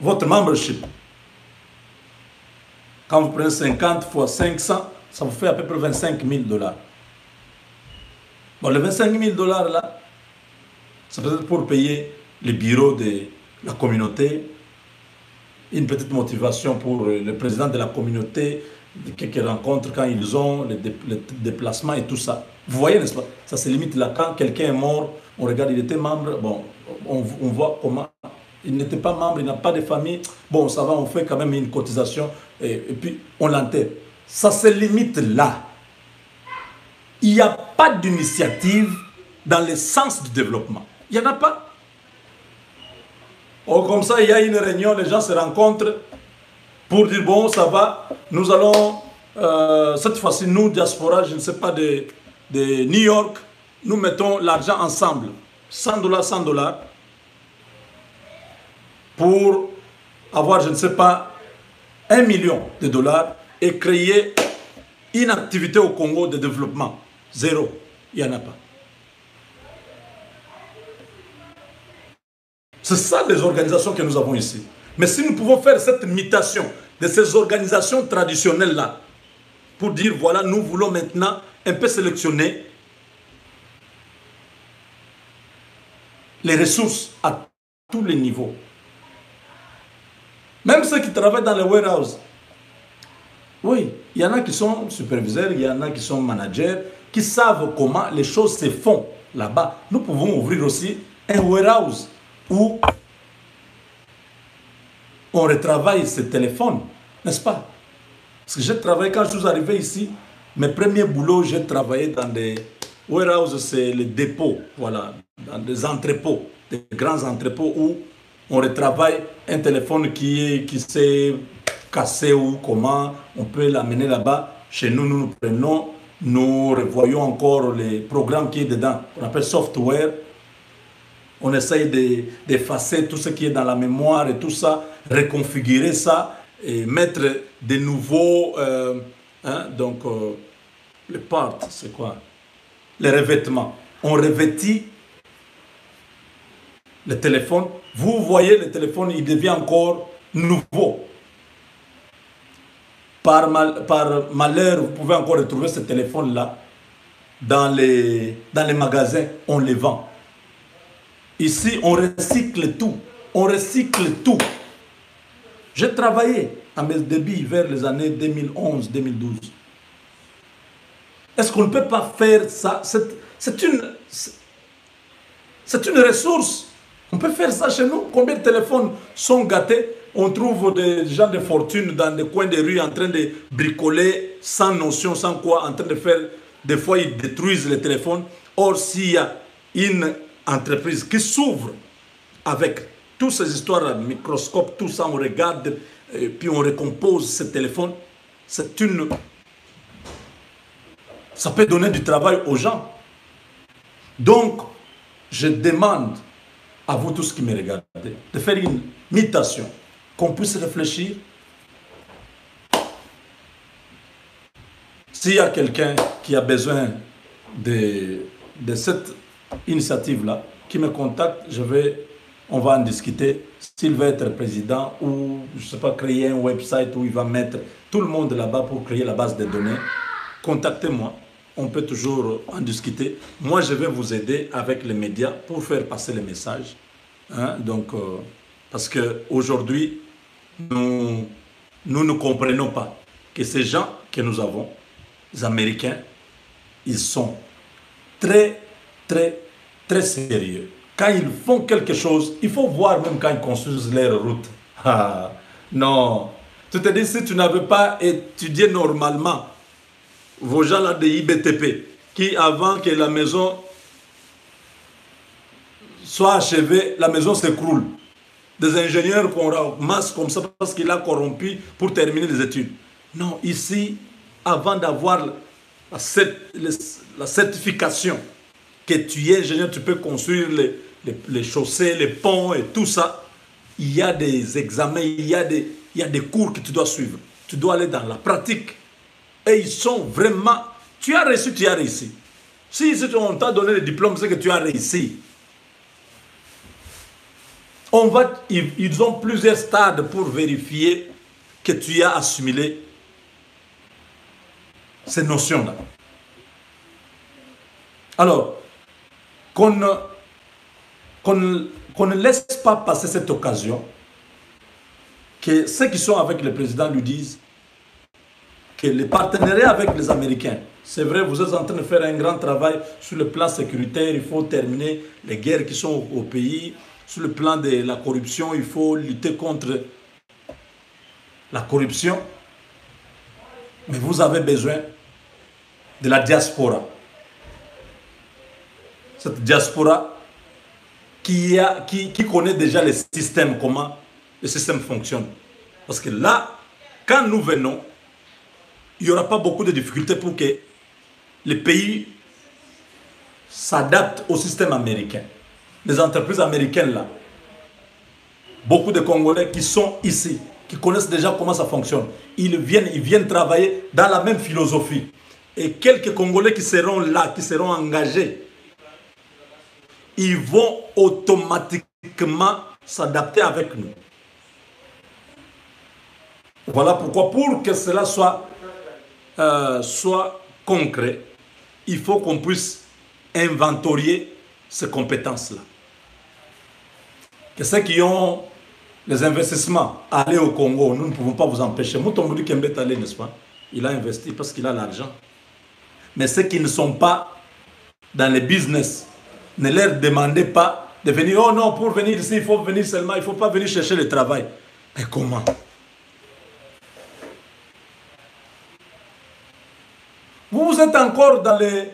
votre membership. Quand vous prenez 50 fois 500, ça vous fait à peu près 25 000 $. Bon, les 25 000 $ là, c'est peut-être pour payer les bureaux de la communauté, une petite motivation pour le président de la communauté, quelques rencontres quand ils ont, les déplacements et tout ça. Vous voyez, n'est-ce pas? Ça se limite là. Quand quelqu'un est mort, on regarde, il était membre, bon, on voit comment. Il n'était pas membre, il n'a pas de famille. Bon, ça va, on fait quand même une cotisation et puis on l'enterre. Ça se limite là. Il n'y a pas d'initiative dans le sens du développement. Il n'y en a pas. Oh, comme ça, il y a une réunion, les gens se rencontrent pour dire, bon, ça va, nous allons, cette fois-ci, nous, diaspora, je ne sais pas, de New York, nous mettons l'argent ensemble, 100 $, 100 $, pour avoir, je ne sais pas, 1 million de dollars et créer une activité au Congo de développement. Zéro. Il n'y en a pas. C'est ça les organisations que nous avons ici. Mais si nous pouvons faire cette mutation de ces organisations traditionnelles-là, pour dire, voilà, nous voulons maintenant un peu sélectionner les ressources à tous les niveaux. Même ceux qui travaillent dans les warehouses. Oui, il y en a qui sont superviseurs, il y en a qui sont managers, qui savent comment les choses se font là-bas. Nous pouvons ouvrir aussi un warehouse où on retravaille ce téléphone, n'est-ce pas? Parce que j'ai travaillé, quand je suis arrivé ici, mes premiers boulots, j'ai travaillé dans des warehouses, c'est les dépôts, voilà, dans des entrepôts, des grands entrepôts où on retravaille un téléphone qui s'est cassé ou comment, on peut l'amener là-bas. Chez nous, nous prenons, nous revoyons encore les programmes qui est dedans, on appelle software. On essaye d'effacer tout ce qui est dans la mémoire et tout ça, reconfigurer ça et mettre de nouveaux, les parts, c'est quoi? Les revêtements. On revêtit le téléphone. Vous voyez, le téléphone, il devient encore nouveau. Par malheur, vous pouvez encore retrouver ce téléphone-là dans les magasins, on les vend. Ici, on recycle tout. On recycle tout. J'ai travaillé à mes débuts vers les années 2011-2012. Est-ce qu'on ne peut pas faire ça? C'est une ressource. On peut faire ça chez nous. Combien de téléphones sont gâtés? On trouve des gens de fortune dans des coins de rue en train de bricoler sans notion, sans quoi, en train de faire... Des fois, ils détruisent les téléphones. Or, s'il y a une entreprise qui s'ouvre avec toutes ces histoires, microscope, tout ça, on regarde, et puis on recompose ce téléphone, ça peut donner du travail aux gens. Donc, je demande à vous tous qui me regardez de faire une mutation, qu'on puisse réfléchir. S'il y a quelqu'un qui a besoin de cette initiative-là, qui me contacte, on va en discuter. S'il veut être président ou, je ne sais pas, créer un website où il va mettre tout le monde là-bas pour créer la base de données, contactez-moi. On peut toujours en discuter. Moi, je vais vous aider avec les médias pour faire passer les messages. Hein? Donc, parce qu'aujourd'hui, nous ne comprenons pas que ces gens que nous avons, les Américains, ils sont très, très, très sérieux. Quand ils font quelque chose, il faut voir même quand ils construisent leur route. Ah, non. Tu te dis, si tu n'avais pas étudié normalement, vos gens là de IBTP, qui avant que la maison soit achevée, la maison s'écroule. Des ingénieurs qu'on ramasse comme ça parce qu'il a corrompu pour terminer les études. Non, ici, avant d'avoir la certification que tu es ingénieur, tu peux construire les chaussées, les ponts et tout ça. Il y a des examens, il y a des cours que tu dois suivre. Tu dois aller dans la pratique. Et ils sont vraiment... Tu as réussi, tu as réussi. Si on t'a donné le diplôme, c'est que tu as réussi. Ils ont plusieurs stades pour vérifier que tu as assimilé ces notions-là. Alors, qu'on ne laisse pas passer cette occasion, que ceux qui sont avec le président lui disent que les partenariats avec les Américains, c'est vrai, vous êtes en train de faire un grand travail sur le plan sécuritaire, il faut terminer les guerres qui sont au pays, sur le plan de la corruption, il faut lutter contre la corruption, mais vous avez besoin de la diaspora. Cette diaspora qui connaît déjà le système, comment le système fonctionne. Parce que là, quand nous venons, il n'y aura pas beaucoup de difficultés pour que les pays s'adaptent au système américain. Les entreprises américaines là, beaucoup de Congolais qui sont ici, qui connaissent déjà comment ça fonctionne, ils viennent travailler dans la même philosophie. Et quelques Congolais qui seront là, qui seront engagés, ils vont automatiquement s'adapter avec nous. Voilà pourquoi, pour que cela soit concret, il faut qu'on puisse inventorier ces compétences-là. Que ceux qui ont les investissements à aller au Congo, nous ne pouvons pas vous empêcher. Mutomboudi Kembe est allé, n'est-ce pas? Il a investi parce qu'il a l'argent. Mais ceux qui ne sont pas dans les business, ne leur demandez pas de venir. Oh non, pour venir ici, il faut venir seulement, il ne faut pas venir chercher le travail. Et comment? Vous êtes encore dans les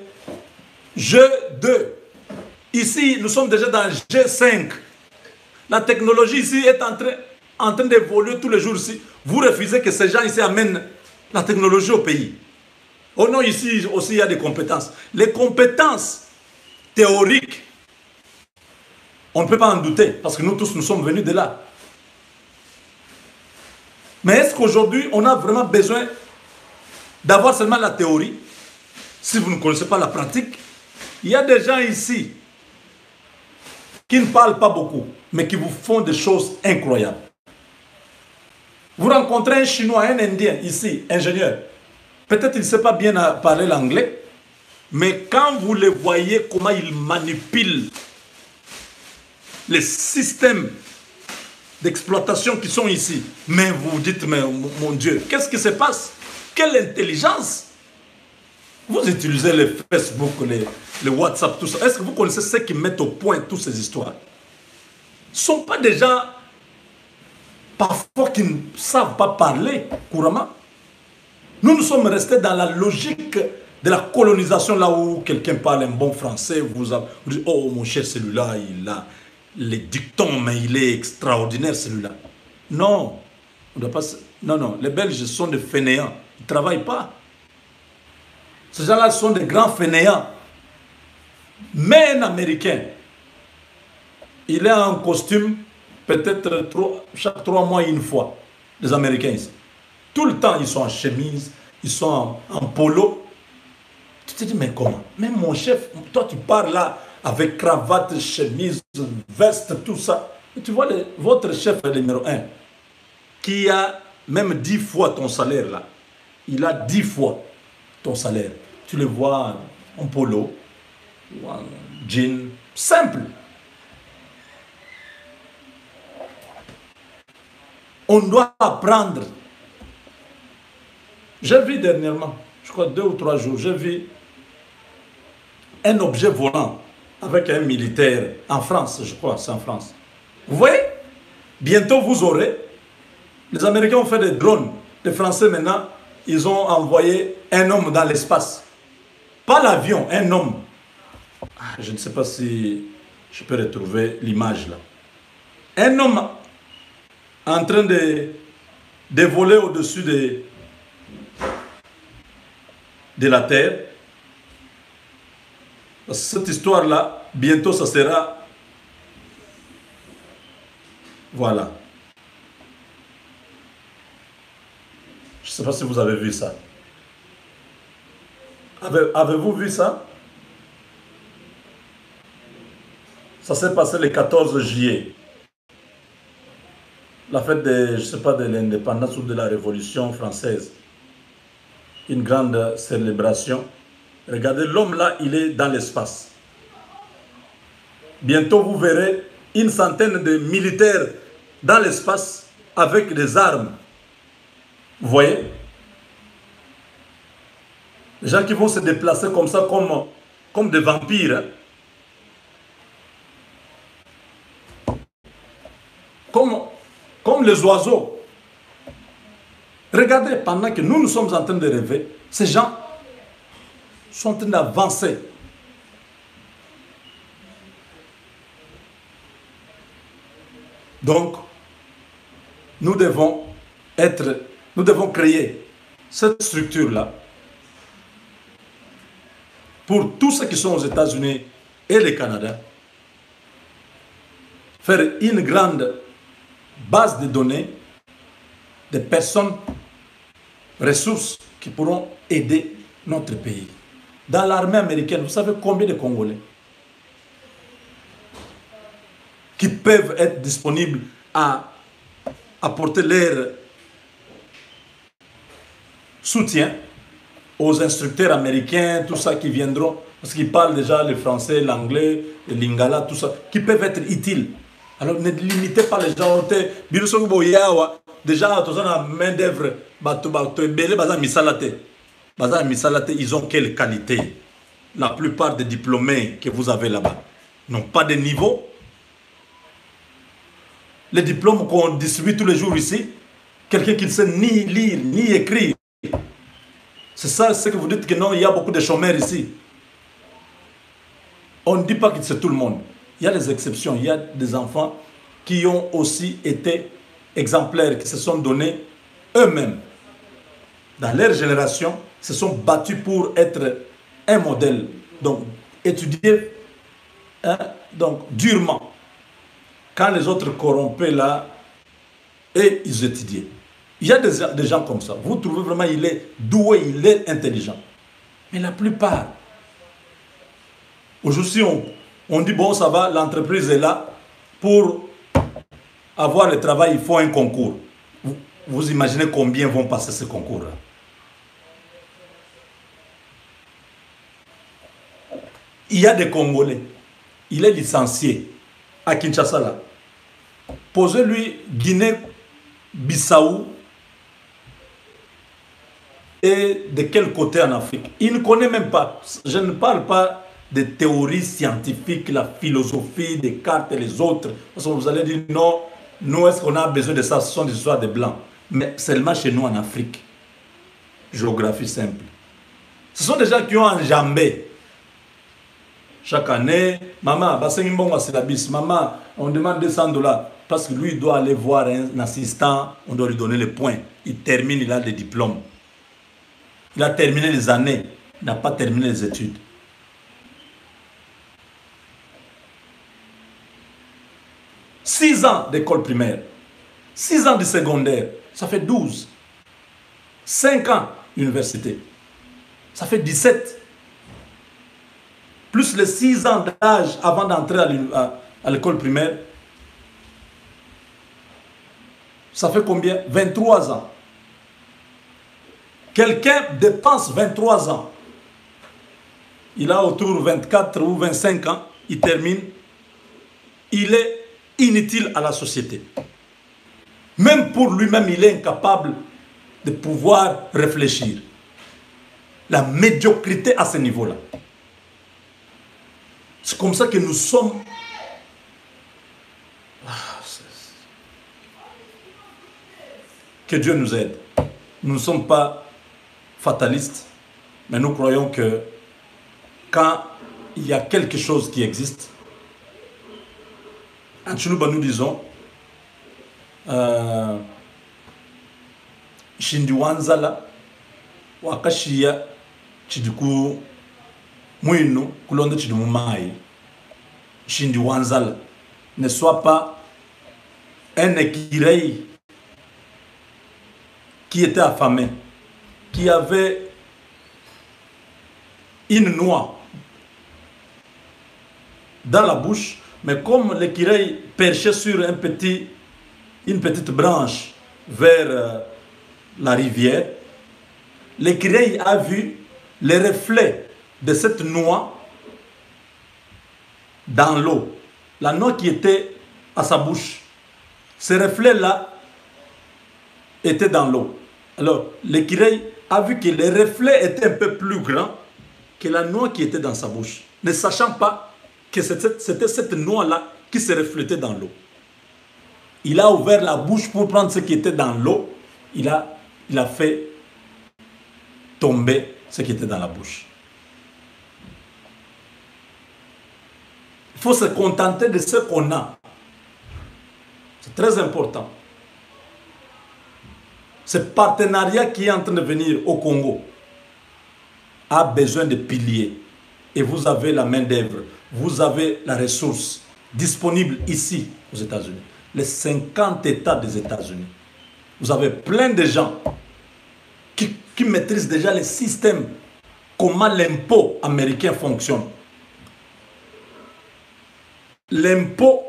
G2. Ici, nous sommes déjà dans G5. La technologie ici est en train d'évoluer tous les jours ici. Vous refusez que ces gens ici amènent la technologie au pays. Oh non, ici aussi il y a des compétences. Les compétences théoriques, on ne peut pas en douter, parce que nous tous, nous sommes venus de là. Mais est-ce qu'aujourd'hui, on a vraiment besoin d'avoir seulement la théorie? Si vous ne connaissez pas la pratique, il y a des gens ici qui ne parlent pas beaucoup, mais qui vous font des choses incroyables. Vous rencontrez un Chinois, un Indien ici, ingénieur. Peut-être qu'il ne sait pas bien parler l'anglais, mais quand vous les voyez, comment ils manipulent les systèmes d'exploitation qui sont ici, mais vous vous dites, mais mon Dieu, qu'est-ce qui se passe? Quelle intelligence! Vous utilisez les Facebook, les WhatsApp, tout ça. Est-ce que vous connaissez ceux qui mettent au point toutes ces histoires? Ce ne sont pas des gens, parfois, qui ne savent pas parler couramment. Nous sommes restés dans la logique de la colonisation, là où quelqu'un parle un bon français, vous dites, oh mon cher, celui-là, il a les dictons, mais il est extraordinaire, celui-là. Non, on doit pas... non, non, les Belges sont des fainéants, ils ne travaillent pas. Ces gens-là sont des grands fainéants. Mais un Américain, il est en costume, peut-être chaque 3 mois une fois, les Américains ici. Tout le temps, ils sont en chemise, ils sont en polo. Tu te dis, mais comment? Même mon chef, toi tu pars là avec cravate, chemise, veste, tout ça. Et tu vois, votre chef numéro 1, qui a même 10 fois ton salaire là. Il a 10 fois ton salaire. Tu le vois en polo, ou en jean, simple. On doit apprendre. J'ai vu dernièrement, je crois 2 ou 3 jours, j'ai vu un objet volant avec un militaire en France, je crois, c'est en France. Vous voyez? Bientôt vous aurez, les Américains ont fait des drones, les Français maintenant, ils ont envoyé un homme dans l'espace. Pas l'avion, un homme. Je ne sais pas si je peux retrouver l'image là. Un homme en train de voler au-dessus de la Terre. Cette histoire-là, bientôt, ça sera... Voilà. Je ne sais pas si vous avez vu ça. Avez-vous vu ça? Ça s'est passé le 14 juillet. La fête de, je ne sais pas, de l'indépendance ou de la Révolution française. Une grande célébration. Regardez, l'homme là, il est dans l'espace. Bientôt, vous verrez une centaine de militaires dans l'espace avec des armes. Vous voyez? Les gens qui vont se déplacer comme ça, comme des vampires. Hein? Comme les oiseaux. Regardez, pendant que nous sommes en train de rêver, ces gens sont en train d'avancer. Donc, nous devons créer cette structure-là pour tous ceux qui sont aux États-Unis et le Canada, faire une grande base de données de personnes, ressources qui pourront aider notre pays. Dans l'armée américaine, vous savez combien de Congolais qui peuvent être disponibles à apporter leur soutien aux instructeurs américains, tout ça qui viendront, parce qu'ils parlent déjà le français, l'anglais, le lingala, tout ça, qui peuvent être utiles. Alors ne limitez pas les gens. Déjà, la main d'œuvre, ils ont quelle qualité? La plupart des diplômés que vous avez là-bas n'ont pas de niveau. les diplômes qu'on distribue tous les jours ici, quelqu'un qui ne sait ni lire, ni écrire. C'est ça ce que vous dites que non, il y a beaucoup de chômeurs ici. On ne dit pas que c'est tout le monde. Il y a des exceptions. Il y a des enfants qui ont aussi été exemplaires, qui se sont donnés eux-mêmes. Dans leur génération, se sont battus pour être un modèle. Donc, étudier donc, durement. Quand les autres corrompaient là, et ils étudiaient. Il y a des gens comme ça. Vous trouvez vraiment il est doué, il est intelligent. Mais la plupart, aujourd'hui, on dit, bon, ça va, l'entreprise est là. Pour avoir le travail, il faut un concours. Vous imaginez combien vont passer ce concours-là? Il y a des Congolais. Il est licencié à Kinshasa, là. Posez-lui Guinée-Bissau et de quel côté en Afrique. Il ne connaît même pas. Je ne parle pas de théories scientifiques, la philosophie, des cartes et les autres. Parce que vous allez dire non, nous, est-ce qu'on a besoin de ça? Ce sont des histoires de blancs. Mais seulement chez nous en Afrique. Géographie simple. Ce sont des gens qui ont enjambé. Chaque année, maman, maman, on demande 200 $. Parce que lui, il doit aller voir un assistant, on doit lui donner les points. Il termine, il a des diplômes. Il a terminé les années, il n'a pas terminé les études. « 6 ans d'école primaire, 6 ans de secondaire, ça fait 12. 5 ans université, ça fait 17. Plus les 6 ans d'âge avant d'entrer à l'école primaire, ça fait combien? 23 ans. Quelqu'un dépense 23 ans. Il a autour de 24 ou 25 ans, il termine. Il est inutile à la société. Même pour lui-même, il est incapable de pouvoir réfléchir. La médiocrité à ce niveau-là. C'est comme ça que nous sommes. Que Dieu nous aide. Nous ne sommes pas fatalistes, mais nous croyons que quand il y a quelque chose qui existe, en Tchoulouba nous disons Shindiwanzala Wakashia Chiduku Mouinou Kulondo Chidumumai Shindiwanzala ne soit pas un écureuil qui était affamé, qui avait une noix dans la bouche, mais comme l'écureuil perchait sur une petite branche vers la rivière, l'écureuil a vu les reflets de cette noix dans l'eau. La noix qui était à sa bouche. Ces reflets-là étaient dans l'eau. Alors, l'écureuil a vu que les reflets étaient un peu plus grands que la noix qui était dans sa bouche, ne sachant pas que c'était cette noix-là qui se reflétait dans l'eau. Il a ouvert la bouche pour prendre ce qui était dans l'eau. Il a fait tomber ce qui était dans la bouche. Il faut se contenter de ce qu'on a. C'est très important. Ce partenariat qui est en train de venir au Congo a besoin de piliers. Et vous avez la main-d'œuvre, vous avez la ressource disponible ici aux États-Unis. Les 50 États des États-Unis. Vous avez plein de gens qui maîtrisent déjà les systèmes, comment l'impôt américain fonctionne. L'impôt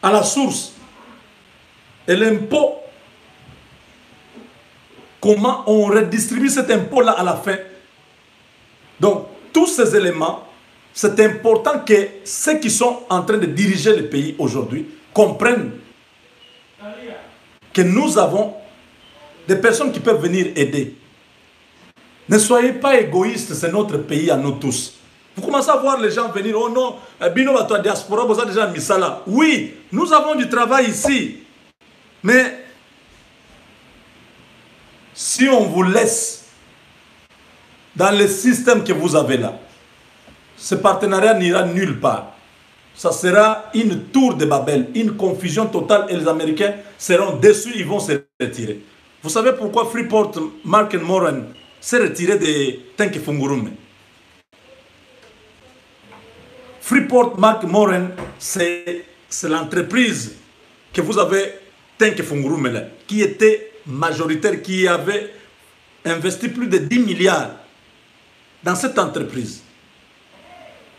à la source et l'impôt, comment on redistribue cet impôt-là à la fin. Donc, tous ces éléments, c'est important que ceux qui sont en train de diriger le pays aujourd'hui comprennent que nous avons des personnes qui peuvent venir aider. Ne soyez pas égoïstes, c'est notre pays à nous tous. Vous commencez à voir les gens venir, oh non, Bino va toi diaspora, vous avez déjà mis ça là. Oui, nous avons du travail ici. Mais si on vous laisse dans le système que vous avez là, ce partenariat n'ira nulle part. Ça sera une tour de Babel, une confusion totale et les Américains seront déçus, ils vont se retirer. Vous savez pourquoi Freeport, Mark Moran s'est retiré de Tenke Fungurume? Freeport, Mark Moran, c'est l'entreprise que vous avez, Tenke Fungurume, là, qui était majoritaire, qui avait investi plus de 10 milliards dans cette entreprise.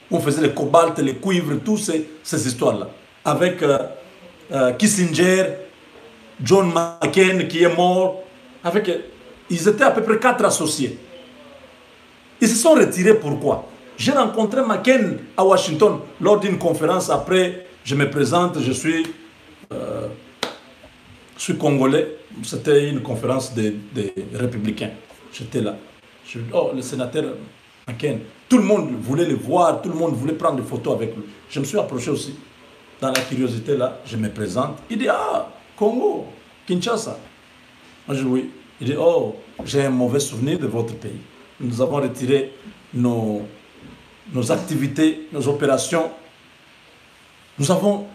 On faisait le cobalt, le cuivre, toutes ces histoires-là. Avec Kissinger, John McCain qui est mort. Ils étaient à peu près 4 associés. Ils se sont retirés, pourquoi? J'ai rencontré McCain à Washington lors d'une conférence. Après, je me présente, je suis congolais. C'était une conférence des républicains. J'étais là. Je dis, oh, le sénateur McCain. Tout le monde voulait le voir, tout le monde voulait prendre des photos avec lui. Je me suis approché aussi. Dans la curiosité, là, je me présente. Il dit, ah, Congo, Kinshasa. Moi, je dis oui. Il dit, oh, j'ai un mauvais souvenir de votre pays. Nous avons retiré nos activités, nos opérations. Nous avons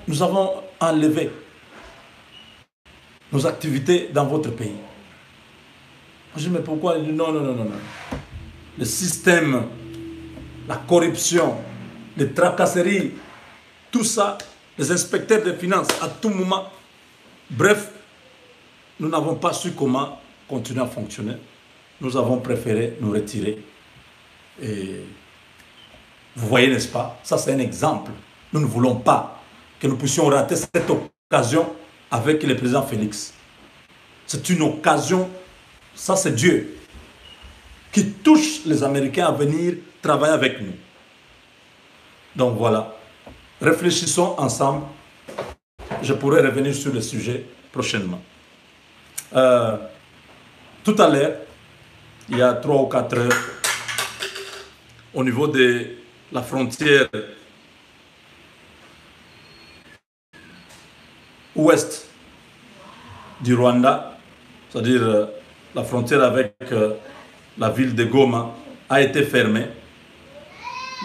enlevé nos activités dans votre pays. Moi, je dis, mais pourquoi? Il dit, non. Le système, la corruption, les tracasseries, tout ça, les inspecteurs des finances, à tout moment. Bref, nous n'avons pas su comment continuer à fonctionner. Nous avons préféré nous retirer. Et vous voyez, n'est-ce pas? Ça, c'est un exemple. Nous ne voulons pas que nous puissions rater cette occasion avec le président Félix. C'est une occasion, ça c'est Dieu, qui touche les Américains à venir travailler avec nous. Donc voilà, réfléchissons ensemble. Je pourrai revenir sur le sujet prochainement. Tout à l'heure, il y a 3 ou 4 heures, au niveau de la frontière ouest du Rwanda, c'est-à-dire la frontière avec la ville de Goma, a été fermée.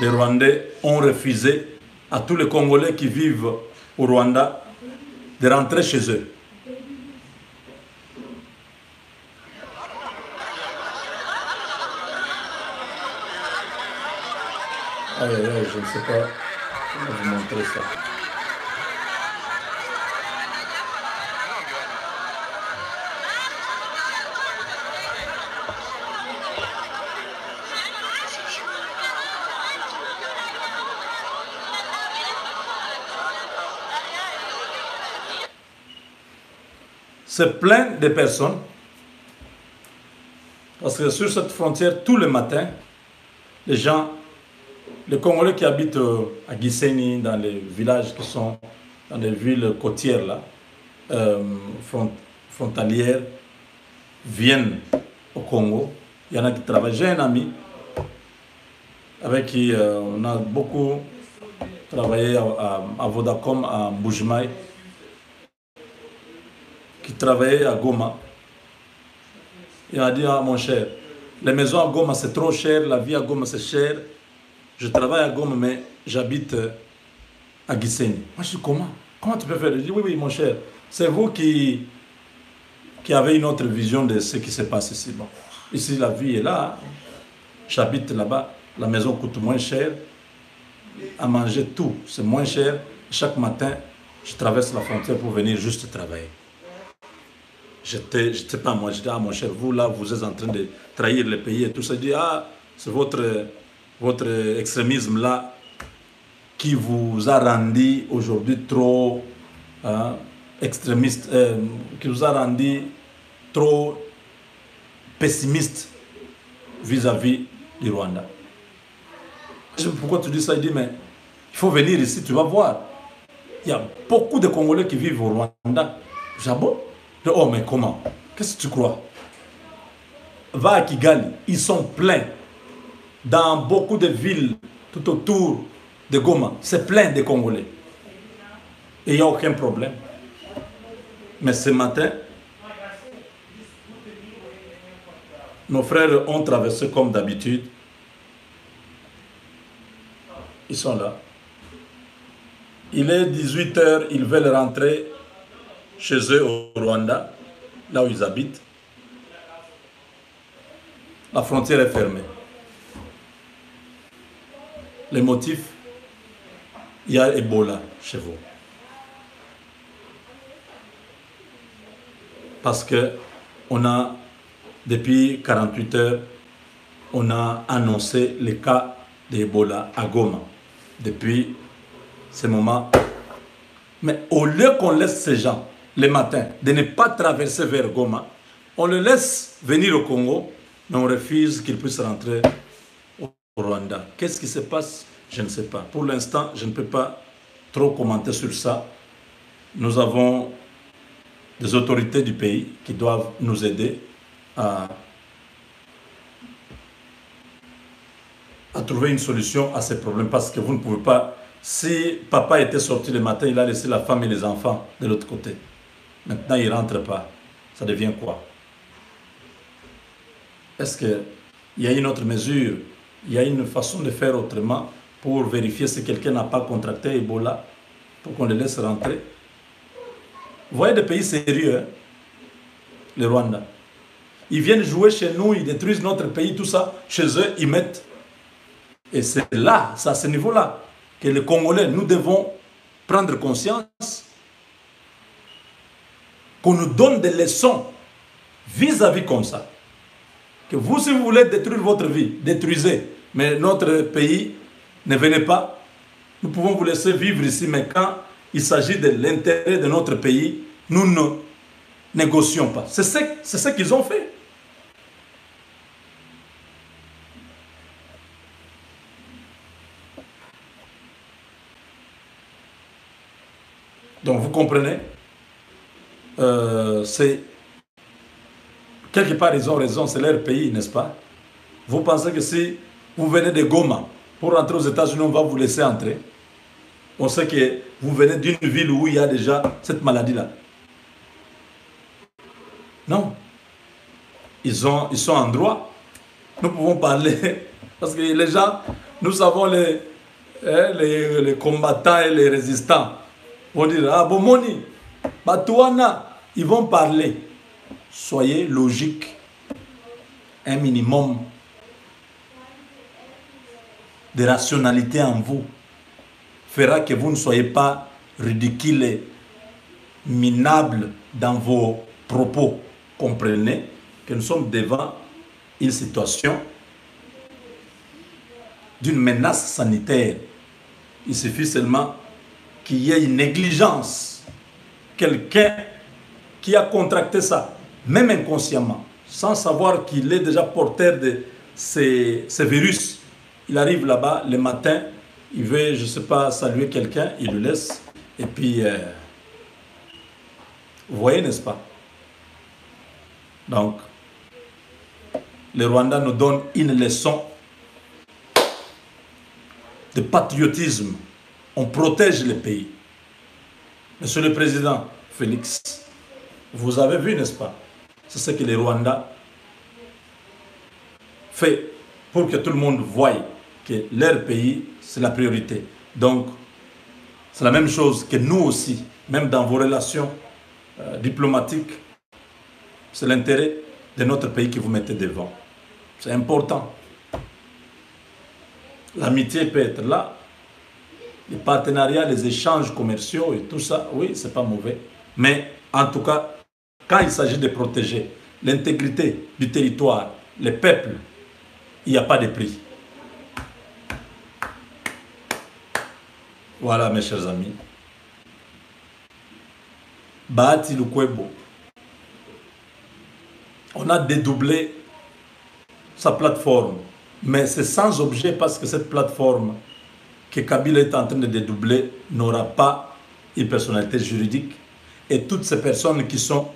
Les Rwandais ont refusé à tous les Congolais qui vivent au Rwanda de rentrer chez eux. Aïe, je ne sais pas comment vous montrer ça. C'est plein de personnes, parce que sur cette frontière, tous les matins, les gens, les Congolais qui habitent à Gisenyi, dans les villages qui sont dans les villes côtières, là, frontalières, viennent au Congo. Il y en a qui travaillent. J'ai un ami avec qui on a beaucoup travaillé à Vodacom, à Mbujimaï, qui travaillait à Goma. Il a dit, ah mon cher, les maisons à Goma c'est trop cher, la vie à Goma c'est cher. Je travaille à Goma mais j'habite à Gisenyi. Moi je dis, comment tu peux faire? Je dis, oui mon cher, c'est vous qui avez une autre vision de ce qui se passe ici. Bon, ici la vie est là, j'habite là-bas, la maison coûte moins cher, à manger tout c'est moins cher. Chaque matin je traverse la frontière pour venir juste travailler. J'étais pas moi, je dis, ah mon cher, vous là, vous êtes en train de trahir le pays et tout ça. Je dis, ah, c'est votre extrémisme là qui vous a rendu aujourd'hui trop extrémiste, qui vous a rendu trop pessimiste vis-à-vis du Rwanda. Je dis, pourquoi tu dis ça? Il dit, mais il faut venir ici, tu vas voir. Il y a beaucoup de Congolais qui vivent au Rwanda. Je dis, ah bon? Oh, mais comment? Qu'est-ce que tu crois? Va à Kigali, ils sont pleins. Dans beaucoup de villes tout autour de Goma. C'est plein de Congolais. Et il n'y a aucun problème. Mais ce matin, nos frères ont traversé comme d'habitude. Ils sont là. Il est 18 h, ils veulent rentrer chez eux au Rwanda, là où ils habitent. La frontière est fermée. Les motifs, il y a Ebola chez vous. Parce que on a, depuis 48 heures, on a annoncé le cas d'Ebola à Goma. Depuis ce moment. Mais au lieu qu'on laisse ces gens, le matin, de ne pas traverser vers Goma, on les laisse venir au Congo, mais on refuse qu'ils puissent rentrer au Rwanda. Qu'est-ce qui se passe? Je ne sais pas. Pour l'instant, je ne peux pas trop commenter sur ça. Nous avons des autorités du pays qui doivent nous aider à trouver une solution à ces problèmes, parce que vous ne pouvez pas. Si papa était sorti le matin, il a laissé la femme et les enfants de l'autre côté. Maintenant, il ne rentre pas. Ça devient quoi? Est-ce qu'il y a une autre mesure? Il y a une façon de faire autrement pour vérifier si quelqu'un n'a pas contracté Ebola, pour qu'on le laisse rentrer? Vous voyez des pays sérieux, hein? Le Rwanda. Ils viennent jouer chez nous, ils détruisent notre pays, tout ça. Chez eux, ils mettent. Et c'est là, c'est à ce niveau-là, que les Congolais, nous devons prendre conscience qu'on nous donne des leçons vis-à-vis comme ça. Que vous, si vous voulez détruire votre vie, détruisez. Mais notre pays, ne venez pas. Nous pouvons vous laisser vivre ici, mais quand il s'agit de l'intérêt de notre pays, nous ne négocions pas. C'est ce qu'ils ont fait. Donc vous comprenez, c'est quelque part ils ont raison, c'est leur pays, n'est-ce pas? Vous pensez que si vous venez de Goma pour rentrer aux États-Unis, on va vous laisser entrer? On sait que vous venez d'une ville où il y a déjà cette maladie-là. Non. Ils sont en droit. Nous pouvons parler, parce que les gens, nous savons les combattants et les résistants. On va dire, ah bon, Moni, Batouana, ils vont parler. Soyez logique. Un minimum de rationalité en vous fera que vous ne soyez pas ridicule et minable dans vos propos. Comprenez que nous sommes devant une situation d'une menace sanitaire. Il suffit seulement qu'il y ait une négligence. Quelqu'un qui a contracté ça, même inconsciemment, sans savoir qu'il est déjà porteur de ces virus. Il arrive là-bas le matin, il veut, je ne sais pas, saluer quelqu'un, il le laisse. Et puis, vous voyez, n'est-ce pas? Donc, le Rwanda nous donne une leçon de patriotisme. On protège le pays. Monsieur le Président Félix, vous avez vu, n'est-ce pas? C'est ce que le Rwanda fait pour que tout le monde voie que leur pays, c'est la priorité. Donc, c'est la même chose que nous aussi, même dans vos relations diplomatiques, c'est l'intérêt de notre pays que vous mettez devant. C'est important. L'amitié peut être là, les partenariats, les échanges commerciaux et tout ça, oui, c'est pas mauvais. Mais en tout cas, quand il s'agit de protéger l'intégrité du territoire, les peuples, il n'y a pas de prix. Voilà, mes chers amis. Bahati Lukwebo. On a dédoublé sa plateforme. Mais c'est sans objet parce que cette plateforme que Kabila est en train de dédoubler n'aura pas une personnalité juridique. Et toutes ces personnes qui sont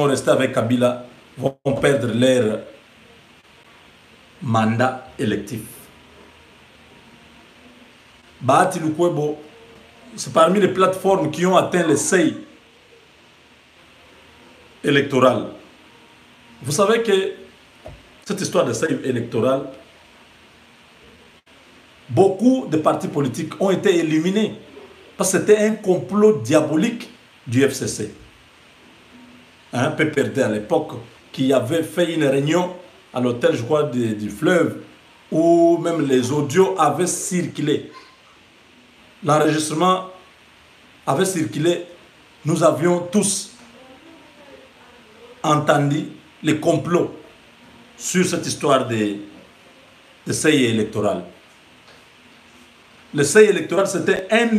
restées avec Kabila vont perdre leur mandat électif. Bahati Lukwebo, c'est parmi les plateformes qui ont atteint le seuil électoral. Vous savez que cette histoire de seuil électoral, beaucoup de partis politiques ont été éliminés parce que c'était un complot diabolique du FCC. Un PPRD à l'époque qui avait fait une réunion à l'hôtel, je crois, du fleuve, où même les audios avaient circulé. L'enregistrement avait circulé. Nous avions tous entendu les complots sur cette histoire de seuil électoral. Le seuil électoral, c'était 1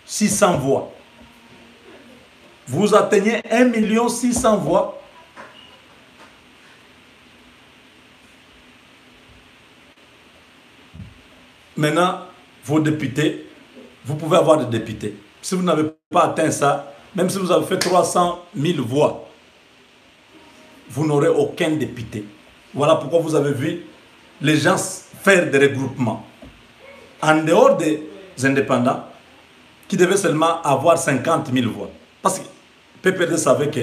600 000 voix. Vous atteignez 1 600 000 voix. Maintenant, vos députés, vous pouvez avoir des députés. Si vous n'avez pas atteint ça, même si vous avez fait 300 000 voix, vous n'aurez aucun député. Voilà pourquoi vous avez vu les gens faire des regroupements. En dehors des indépendants, qui devaient seulement avoir 50 000 voix. Parce que PPRD savait que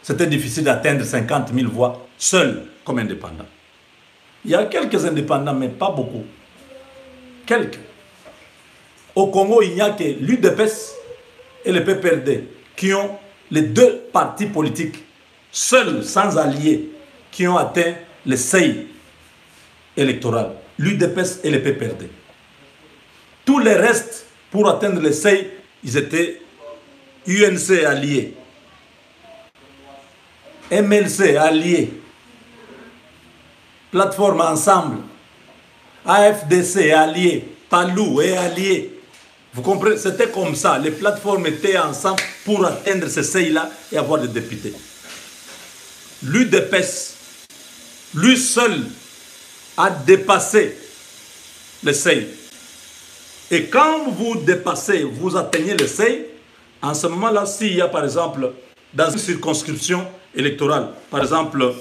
c'était difficile d'atteindre 50 000 voix seul comme indépendant. Il y a quelques indépendants, mais pas beaucoup. Quelques. Au Congo, il n'y a que l'UDPS et le PPRD qui ont les deux partis politiques, seuls, sans alliés, qui ont atteint le seuil électoral. L'UDPS et le PPRD. Tous les restes, pour atteindre le seuil, ils étaient UNC alliés, MLC alliés, Plateforme Ensemble, AFDC alliés, Palou est allié. Vous comprenez? C'était comme ça. Les plateformes étaient ensemble pour atteindre ce seuil-là et avoir des députés. L'UDPS, lui seul, a dépassé le seuil. Et quand vous dépassez, vous atteignez le seuil, en ce moment-là, s'il y a par exemple, dans une circonscription électorale, par exemple,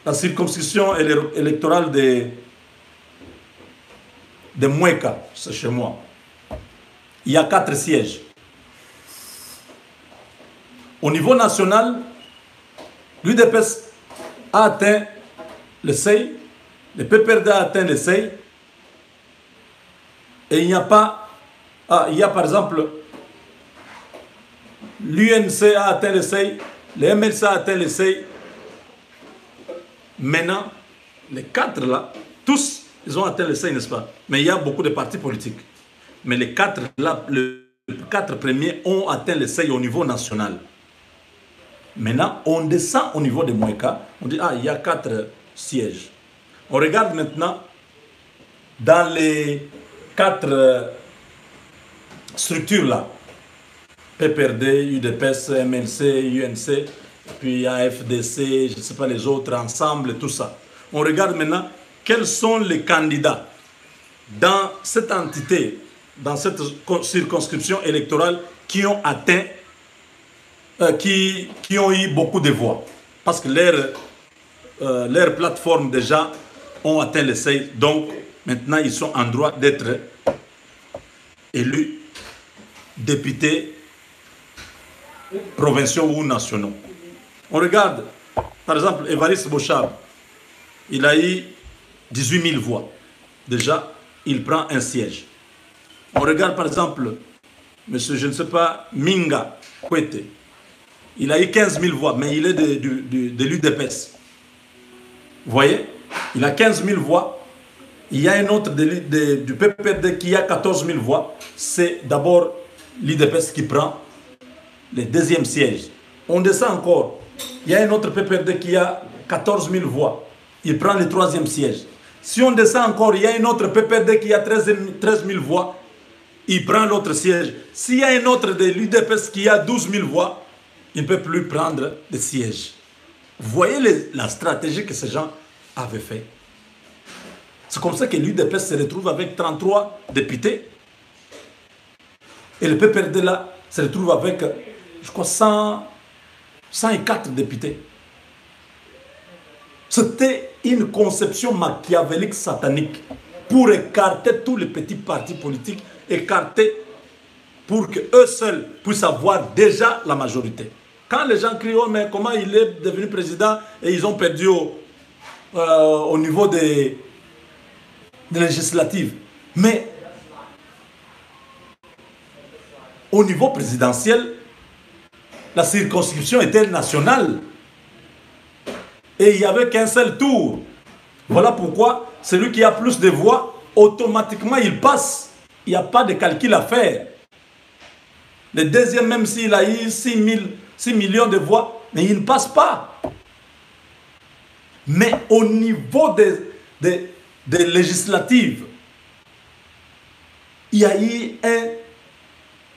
la circonscription électorale de Moueka, c'est chez moi, il y a 4 sièges. Au niveau national, l'UDPS a atteint le seuil, le PPRD a atteint le seuil, et il n'y a pas... il y a par exemple... L'UNC a atteint le seuil, le MLC a atteint le seuil. Maintenant, les 4 là, tous, ils ont atteint le seuil, n'est-ce pas? Mais il y a beaucoup de partis politiques. Mais les 4 là, les 4 premiers ont atteint le seuil au niveau national. Maintenant, on descend au niveau de Moueka, on dit, il y a 4 sièges. On regarde maintenant dans les 4 structures là. PPRD, UDPS, MLC, UNC, puis AFDC, je ne sais pas les autres, ensemble, tout ça. On regarde maintenant quels sont les candidats dans cette entité, dans cette circonscription électorale qui ont atteint, qui ont eu beaucoup de voix. Parce que leurs plateformes déjà ont atteint le seuil, donc maintenant ils sont en droit d'être élus députés provinciaux ou nationaux. On regarde, par exemple, Évariste Bochab, il a eu 18 000 voix. Déjà, il prend un siège. On regarde, par exemple, monsieur, je ne sais pas, Minga Kwete, il a eu 15 000 voix, mais il est de l'UDPS. Vous voyez, il a 15 000 voix. Il y a un autre du PPRD qui a 14 000 voix. C'est d'abord l'UDPS qui prend le 2e siège. On descend encore. Il y a un autre PPRD qui a 14 000 voix. Il prend le 3e siège. Si on descend encore, il y a un autre PPRD qui a 13 000 voix. Il prend l'autre siège. S'il y a un autre de l'UDPS qui a 12 000 voix, il ne peut plus prendre de siège. Vous voyez la stratégie que ces gens avaient fait. C'est comme ça que l'UDPS se retrouve avec 33 députés. Et le PPRD là se retrouve avec, je crois, 104 députés. C'était une conception machiavélique satanique. pour écarter tous les petits partis politiques, écarter pour qu'eux seuls puissent avoir déjà la majorité. Quand les gens crient, oh, mais comment il est devenu président et ils ont perdu au niveau des législatives. Mais au niveau présidentiel, la circonscription était nationale. Et il n'y avait qu'un seul tour. Voilà pourquoi celui qui a plus de voix, automatiquement il passe. Il n'y a pas de calcul à faire. Le deuxième, même s'il a eu 6 millions de voix, mais il ne passe pas. Mais au niveau des législatives, il y a eu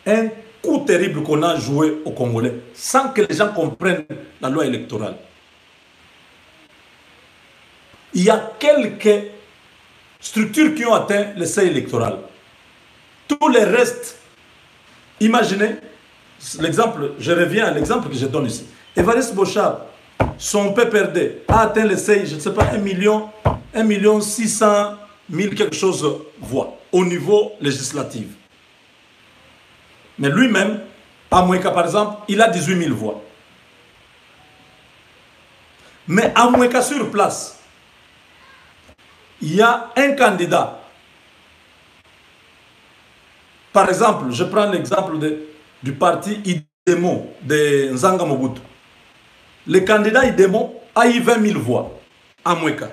un coup terrible qu'on a joué aux Congolais, sans que les gens comprennent la loi électorale. Il y a quelques structures qui ont atteint le seuil électoral. Tous les restes, imaginez, l'exemple, je reviens à l'exemple que je donne ici. Évariste Bochab, son PPRD a atteint le seuil, je ne sais pas, 1 600 000 quelque chose voix au niveau législatif. Mais lui-même, à Moueka par exemple, il a 18 000 voix. Mais à Moueka sur place, il y a un candidat. Par exemple, je prends l'exemple du parti Idemo de Nzanga Mobutu. Le candidat Idemo a eu 20 000 voix à Moueka.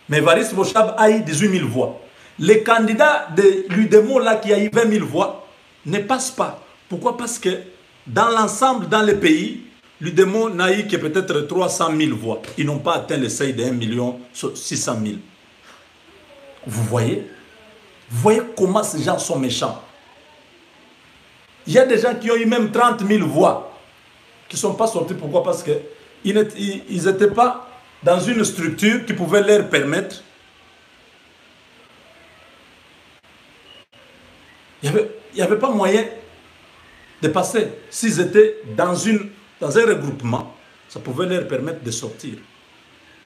Mais Évariste Bochab a eu 18 000 voix. Le candidat de l'Udemo là qui a eu 20 000 voix ne passe pas. Pourquoi? Parce que dans l'ensemble, dans le pays, l'Udemo n'a eu que peut-être 300 000 voix. Ils n'ont pas atteint le seuil de 1 600 000. Vous voyez? Vous voyez comment ces gens sont méchants. Il y a des gens qui ont eu même 30 000 voix qui ne sont pas sortis. Pourquoi? Parce qu'ils n'étaient pas dans une structure qui pouvait leur permettre. Il n'y avait pas moyen de passer. S'ils étaient dans un regroupement, ça pouvait leur permettre de sortir.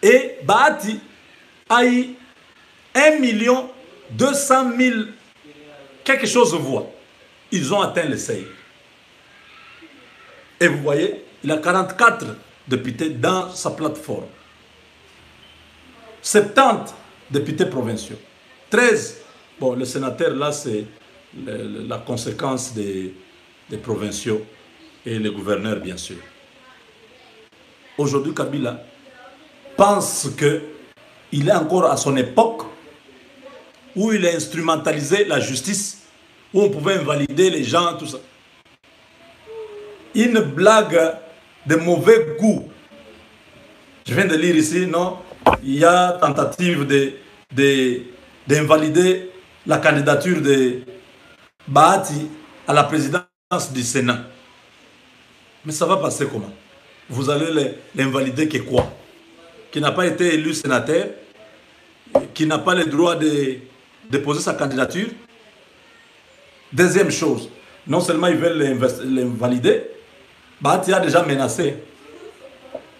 Et Bahati a eu 1 200 000 quelque chose de voix. Ils ont atteint le seuil. Et vous voyez, il a 44 députés dans sa plateforme. 70 députés provinciaux. 13, bon, le sénateur là, c'est la conséquence des provinciaux et les gouverneurs, bien sûr. Aujourd'hui, Kabila pense qu'il est encore à son époque où il a instrumentalisé la justice, où on pouvait invalider les gens, tout ça. Une blague de mauvais goût. Je viens de lire ici, non? Il y a tentative d'invalider la candidature de Bahati à la présidence du Sénat. Mais ça va passer comment? Vous allez l'invalider que quoi? Qui n'a pas été élu sénateur, qui n'a pas le droit de déposer sa candidature. Deuxième chose, non seulement ils veulent l'invalider, Bahati a déjà menacé.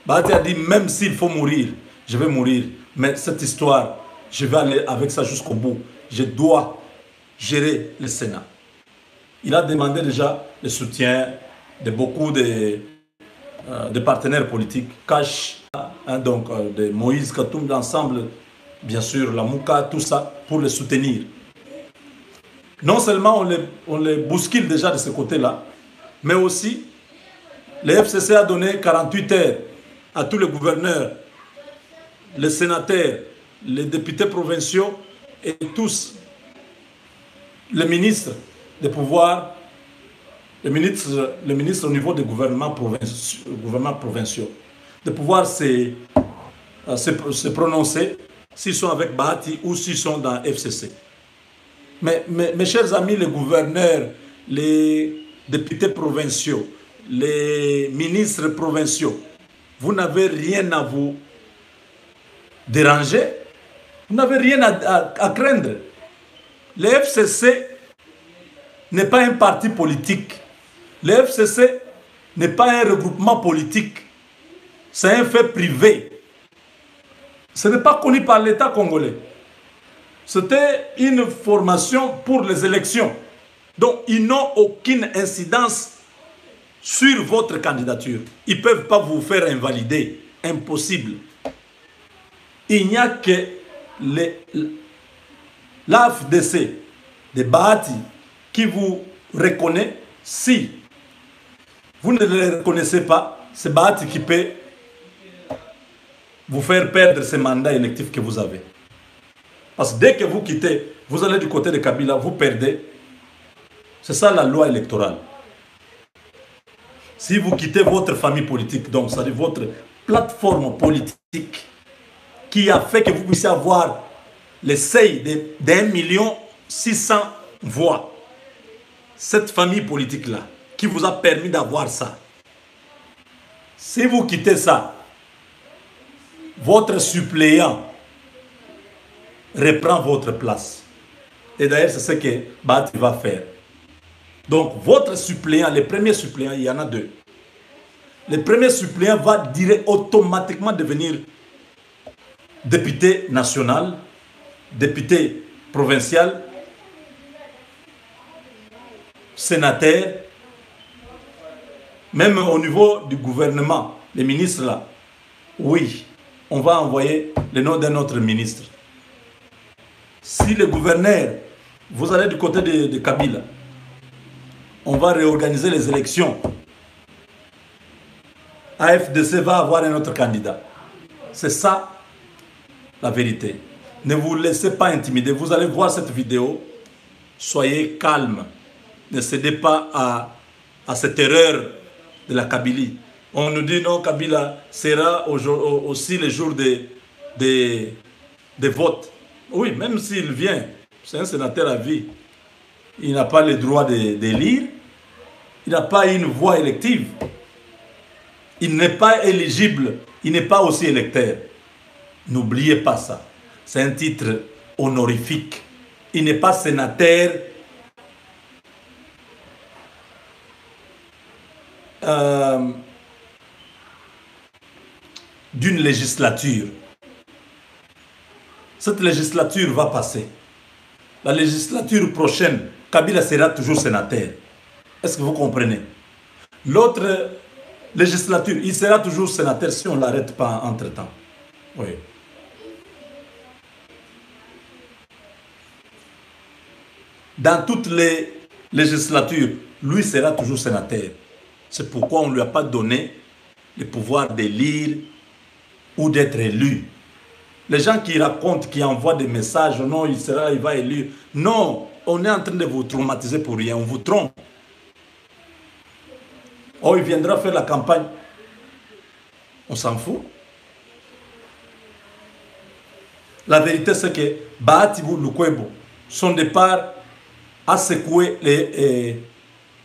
Bahati a dit, même s'il faut mourir, je vais mourir. Mais cette histoire, je vais aller avec ça jusqu'au bout. Je dois gérer le Sénat. Il a demandé déjà le soutien de beaucoup de partenaires politiques, Cash, donc de Moïse Katoum, l'ensemble, bien sûr, la Mouka, tout ça, pour le soutenir. Non seulement on les bouscule déjà de ce côté-là, mais aussi, le FCC a donné 48 heures à tous les gouverneurs, les sénateurs, les députés provinciaux et tous les ministres de pouvoir, les ministres au niveau des gouvernements provinciaux, de pouvoir se prononcer s'ils sont avec Bahati ou s'ils sont dans FCC. Mais mes chers amis, les gouverneurs, les députés provinciaux, les ministres provinciaux, vous n'avez rien à vous déranger, vous n'avez rien à craindre. Le FCC n'est pas un parti politique. Le FCC n'est pas un regroupement politique. C'est un fait privé. Ce n'est pas connu par l'État congolais. C'était une formation pour les élections. Donc, ils n'ont aucune incidence sur votre candidature. Ils ne peuvent pas vous faire invalider. Impossible. Il n'y a que l'AFDC de Bahati qui vous reconnaît. Si vous ne le reconnaissez pas, c'est Bahati qui peut vous faire perdre ce mandat électif que vous avez. Parce que dès que vous quittez, vous allez du côté de Kabila, vous perdez. C'est ça la loi électorale. Si vous quittez votre famille politique, donc c'est-à-dire votre plateforme politique qui a fait que vous puissiez avoir le seuil d'1,6 million voix, cette famille politique-là, qui vous a permis d'avoir ça, si vous quittez ça, votre suppléant reprend votre place. Et d'ailleurs, c'est ce que Bahati va faire. Donc, votre suppléant, le premier suppléant, il y en a deux. Le premier suppléant va automatiquement devenir député national, député provincial, sénateur, même au niveau du gouvernement, les ministres là, oui, on va envoyer le nom d'un autre ministre. Si le gouverneur, vous allez du côté de Kabila, on va réorganiser les élections. AFDC va avoir un autre candidat. C'est ça la vérité. Ne vous laissez pas intimider. Vous allez voir cette vidéo. Soyez calme. Ne cédez pas à cette erreur de la Kabylie. On nous dit non, Kabila sera aussi le jour des votes. Oui, même s'il vient, c'est un sénateur à vie. Il n'a pas le droit d'élire. Il n'a pas une voix élective. Il n'est pas éligible. Il n'est pas aussi électeur. N'oubliez pas ça. C'est un titre honorifique. Il n'est pas sénateur d'une législature. Cette législature va passer. La législature prochaine, Kabila sera toujours sénateur. Est-ce que vous comprenez? L'autre législature, il sera toujours sénateur si on ne l'arrête pas entre-temps. Oui. Dans toutes les législatures, lui sera toujours sénateur. C'est pourquoi on ne lui a pas donné le pouvoir d'élire ou d'être élu. Les gens qui racontent, qui envoient des messages, non, il va élire. Non, on est en train de vous traumatiser pour rien, on vous trompe. Oh, il viendra faire la campagne. On s'en fout. La vérité, c'est que Bahati Lukwebo, son départ a secoué les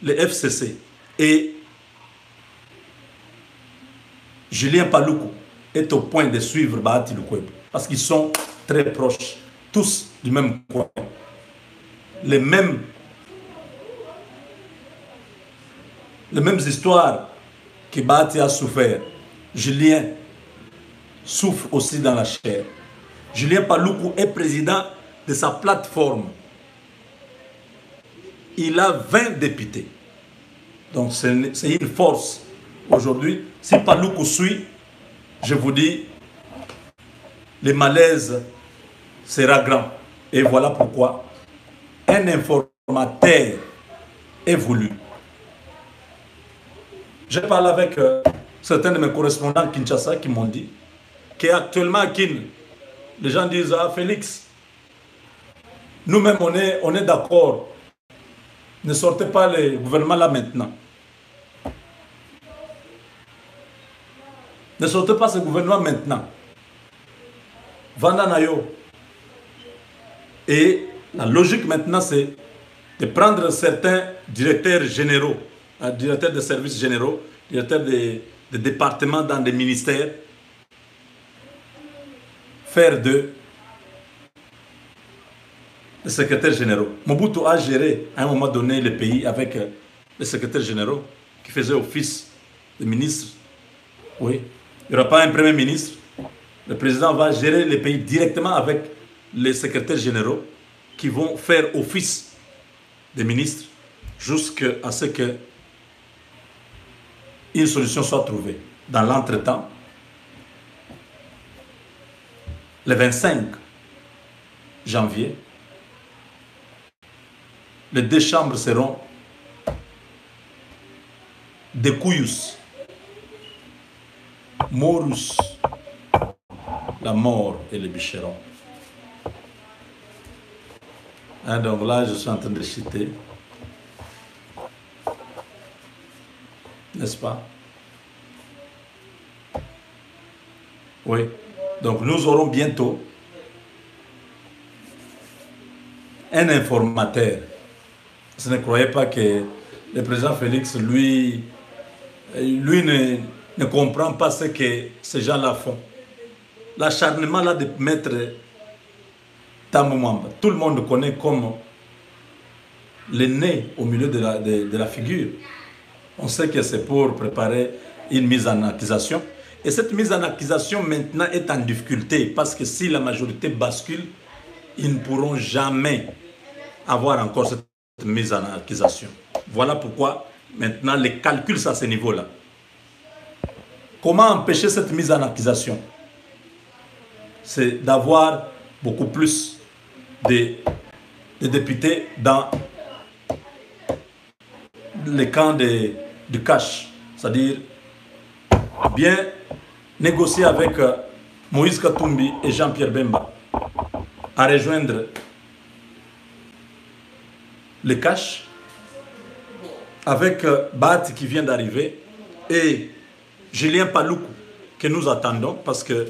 FCC. Et Julien Paluku est au point de suivre Bahati Lukwebo. Parce qu'ils sont très proches, tous du même coin. Les mêmes histoires que Bahati a souffert. Julien souffre aussi dans la chair. Julien Paluku est président de sa plateforme. Il a 20 députés. Donc c'est une force. Aujourd'hui, si Paluku suit, je vous dis, le malaise sera grand. Et voilà pourquoi un informateur est voulu. J'ai parlé avec certains de mes correspondants à Kinshasa qui m'ont dit qu'actuellement à Kin, les gens disent « Ah Félix, nous-mêmes on est d'accord, ne sortez pas le gouvernement là maintenant. Ne sortez pas ce gouvernement maintenant. Vanda Nayo. » Et la logique maintenant, c'est de prendre certains directeurs généraux, directeurs de services généraux, directeurs de départements dans des ministères, faire d'eux les secrétaires généraux. Mobutu a géré à un moment donné le pays avec les secrétaires généraux qui faisaient office de ministre. Oui. Il n'y aura pas un premier ministre. Le président va gérer le pays directement avec les secrétaires généraux qui vont faire office des ministres jusqu'à ce qu'une solution soit trouvée. Dans l'entretemps, le 25 janvier, les deux chambres seront des couillus, morus, la mort et le bûcheron. Hein, donc là, je suis en train de citer, n'est-ce pas? Oui. Donc nous aurons bientôt un informateur. Je ne croyais pas que le président Félix, lui ne comprend pas ce que ces gens-là font. L'acharnement là de mettre Tambou Mwamba, tout le monde connaît comme le nez au milieu de la figure. On sait que c'est pour préparer une mise en accusation. Et cette mise en accusation maintenant est en difficulté parce que si la majorité bascule, ils ne pourront jamais avoir encore cette mise en accusation. Voilà pourquoi maintenant les calculs sont à ce niveau-là. Comment empêcher cette mise en accusation? C'est d'avoir beaucoup plus de députés dans les camps du cash, c'est-à-dire bien négocier avec Moïse Katumbi et Jean-Pierre Bemba à rejoindre le cash avec Bat qui vient d'arriver et Julien Paloukou que nous attendons parce que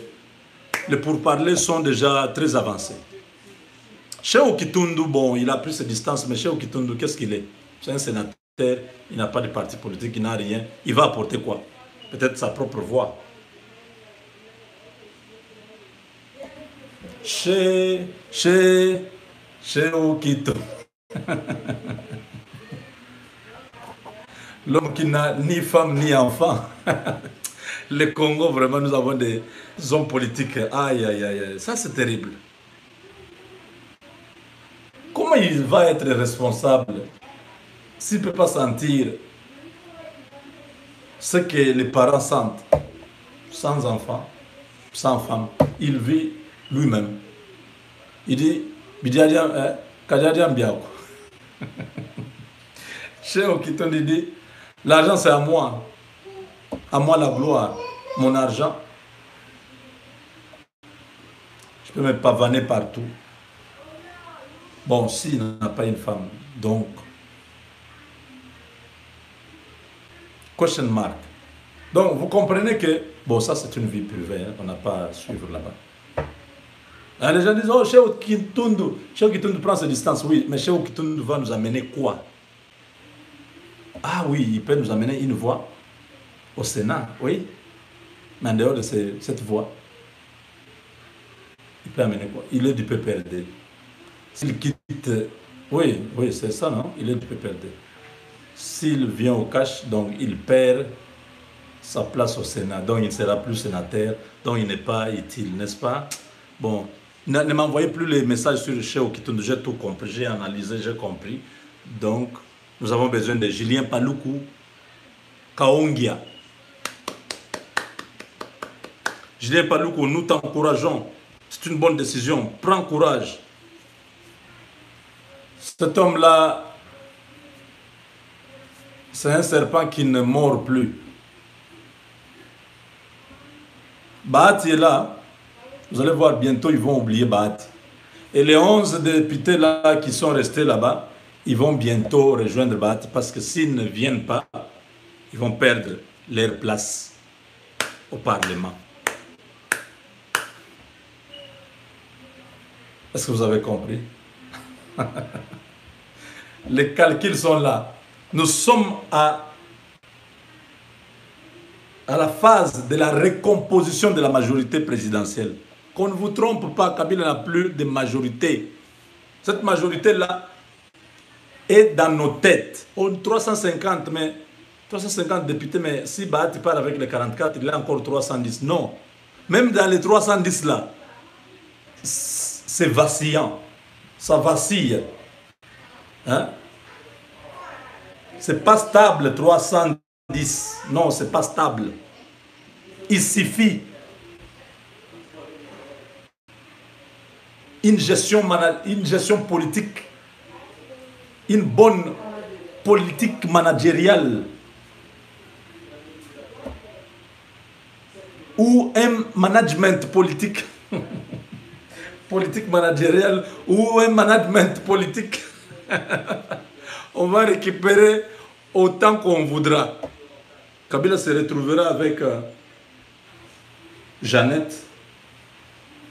les pourparlers sont déjà très avancés. Chez Okitundu, bon, il a pris ses distances, mais chez Okitundu, qu'est-ce qu'il est? C'est un sénateur, il n'a pas de parti politique, il n'a rien. Il va apporter quoi? Peut-être sa propre voix. Chez Okito. L'homme qui n'a ni femme ni enfant. Le Congo, vraiment, nous avons des hommes politiques. Aïe, aïe, aïe, ça c'est terrible. Comment il va être responsable s'il ne peut pas sentir ce que les parents sentent, sans enfant, sans femme? Il vit lui-même. Il dit, chez Okiton, il dit, l'argent c'est à moi la gloire, mon argent. Je peux me pavaner partout. Bon, s'il n'a pas une femme, donc, question mark. Donc, vous comprenez que, bon, ça c'est une vie privée, hein, on n'a pas à suivre là-bas. Les gens disent, oh, Cheikh Kitundu prend ses distances, oui, mais Cheikh Kitundu va nous amener quoi? Ah oui, il peut nous amener une voix au Sénat, oui, mais en dehors de cette voix, il peut amener quoi? Il est du PPRD. S'il quitte, oui, c'est ça, non? Il est du PPRD. S'il vient au cash, donc il perd sa place au Sénat, donc il ne sera plus sénateur, donc il n'est pas utile, n'est-ce pas? Bon, ne m'envoyez plus les messages sur le Cheikh Kitundu, j'ai tout compris, j'ai analysé, j'ai compris. Donc, nous avons besoin de Julien Paloukou, Kaongia. Julien Paloukou, nous t'encourageons. C'est une bonne décision. Prends courage. Cet homme-là, c'est un serpent qui ne mord plus. Bahati est là. Vous allez voir, bientôt, ils vont oublier Bahati. Et les 11 députés là qui sont restés là-bas, ils vont bientôt rejoindre Bahati parce que s'ils ne viennent pas, ils vont perdre leur place au Parlement. Est-ce que vous avez compris? Les calculs sont là. Nous sommes à la phase de la recomposition de la majorité présidentielle. Qu'on ne vous trompe pas, Kabila n'a plus de majorité. Cette majorité-là est dans nos têtes. On 350 députés, mais si Bahati part avec les 44, il a encore 310. Non. Même dans les 310 là, c'est vacillant. Ça vacille. Hein? C'est pas stable, 310. Non, c'est pas stable. Il suffit une gestion politique, une bonne politique managériale ou un management politique, politique managériale ou un management politique. On va récupérer autant qu'on voudra. Kabila se retrouvera avec Jeannette,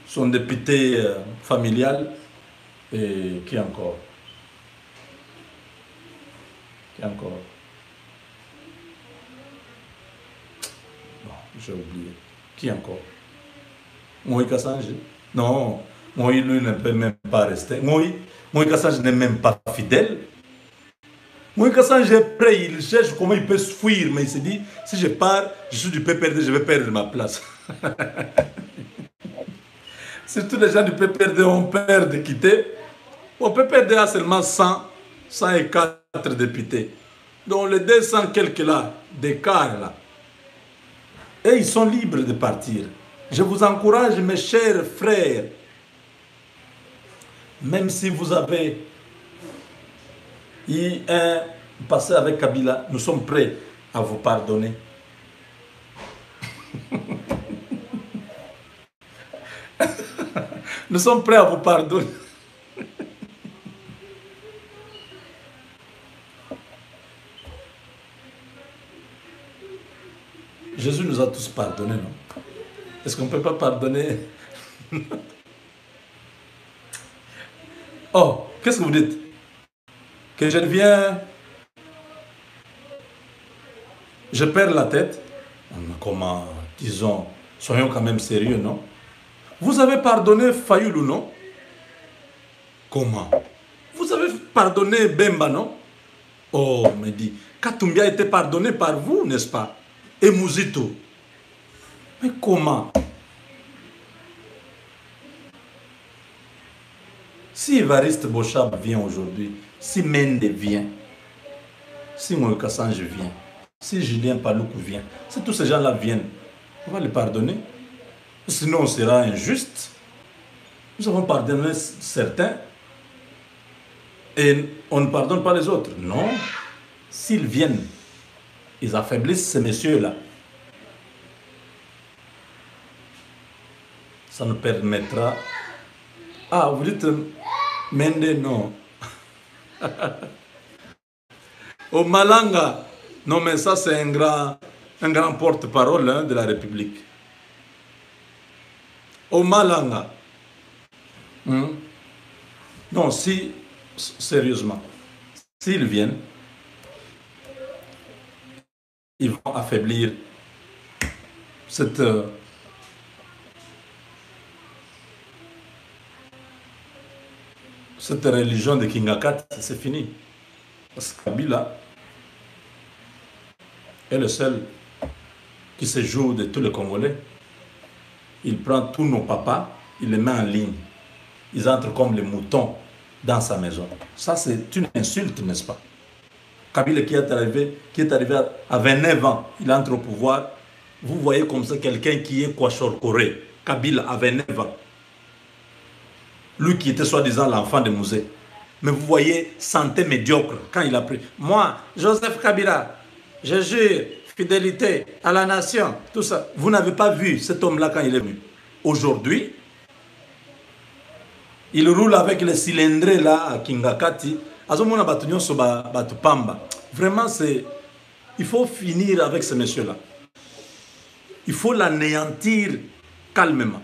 son député familial, et qui encore? Qui encore? Bon, j'ai oublié. Qui encore? Moïse Kassange? Non, Moïse lui ne peut même pas rester. Moïse Kassange n'est même pas fidèle. Moïse Kassange est prêt, il cherche comment il peut se fuir, mais il se dit, si je pars, je suis du PPRD, je vais perdre ma place. Surtout les gens du PPRD ont peur de quitter. Au PPRD a seulement 104 députés. Donc les 200 quelques là, d'écart là. Et ils sont libres de partir. Je vous encourage, mes chers frères, même si vous avez eu un passé avec Kabila, nous sommes prêts à vous pardonner. Nous sommes prêts à vous pardonner. Jésus nous a tous pardonnés, non? Est-ce qu'on ne peut pas pardonner? Oh, qu'est-ce que vous dites? Que je deviens... Je perds la tête? Comment? Disons, soyons quand même sérieux, non? Vous avez pardonné Fayoulou, non? Comment? Vous avez pardonné Bemba, non? Oh, me dit, Katumbi a été pardonné par vous, n'est-ce pas? Et Mouzito. Mais comment? Si Évariste Bochab vient aujourd'hui, si Mende vient, si Moïse Kassange vient, si Julien Paloukou vient, si tous ces gens-là viennent, on va les pardonner. Sinon, on sera injuste. Nous avons pardonné certains et on ne pardonne pas les autres. Non. S'ils viennent, ils affaiblissent ces messieurs-là. Ça nous permettra... Ah, vous dites Mende, non. Au Malanga, non, mais ça, c'est un grand porte-parole hein, de la République. Au Malanga. Non, si, sérieusement, s'ils viennent, ils vont affaiblir cette religion de Kingakat, c'est fini. Parce que Kabila est le seul qui se joue de tous les Congolais. Il prend tous nos papas, il les met en ligne. Ils entrent comme les moutons dans sa maison. Ça, c'est une insulte, n'est-ce pas? Kabila qui est arrivé à 29 ans, il entre au pouvoir. Vous voyez comme ça quelqu'un qui est Kwashorkore. Kabila à 29 ans. Lui qui était soi-disant l'enfant de Mouzé. Mais vous voyez, santé médiocre quand il a pris. Moi, Joseph Kabila, je jure, fidélité à la nation, tout ça. Vous n'avez pas vu cet homme-là quand il est venu. Aujourd'hui, il roule avec les cylindrés là à Kingakati. Vraiment, il faut finir avec ce monsieur-là. Il faut l'anéantir calmement.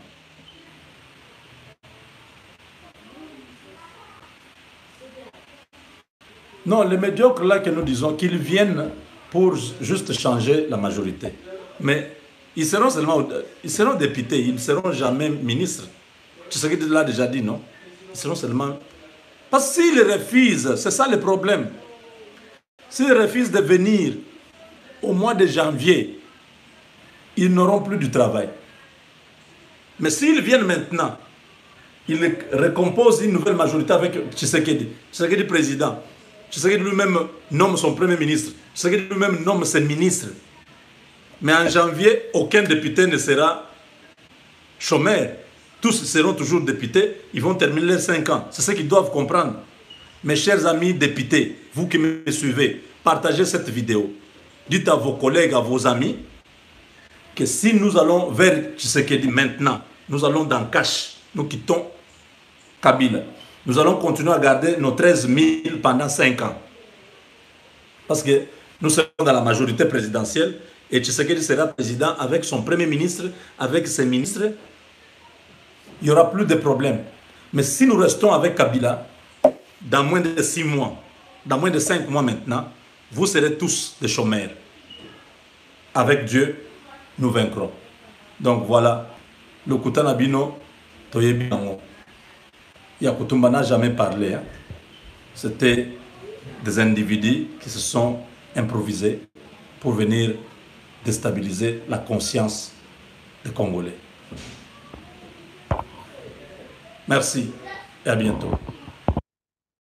Non, les médiocres là que nous disons qu'ils viennent pour juste changer la majorité. Mais ils seront députés, ils ne seront jamais ministres. Tu sais que l'a déjà dit, non? Ils seront seulement... Parce que s'ils refusent, c'est ça le problème. S'ils refusent de venir au mois de janvier, ils n'auront plus du travail. Mais s'ils viennent maintenant, il recompose une nouvelle majorité avec Tshisekedi. Tshisekedi président. Tshisekedi lui-même nomme son premier ministre. Tshisekedi lui-même nomme ses ministres. Mais en janvier, aucun député ne sera chômeur. Tous seront toujours députés. Ils vont terminer les 5 ans. C'est ce qu'ils doivent comprendre. Mes chers amis députés, vous qui me suivez, partagez cette vidéo. Dites à vos collègues, à vos amis, que si nous allons vers Tshisekedi maintenant, nous allons dans cash, nous quittons Kabila. Nous allons continuer à garder nos 13 000 pendant 5 ans. Parce que nous serons dans la majorité présidentielle et Tshisekedi sera président avec son premier ministre, avec ses ministres. Il n'y aura plus de problème. Mais si nous restons avec Kabila, dans moins de 6 mois, dans moins de 5 mois maintenant, vous serez tous des chômeurs. Avec Dieu, nous vaincrons. Donc voilà, le Koutanabino, Toyebi Nango. Yakutumba n'a jamais parlé. Hein. C'était des individus qui se sont improvisés pour venir déstabiliser la conscience des Congolais. Merci et à bientôt.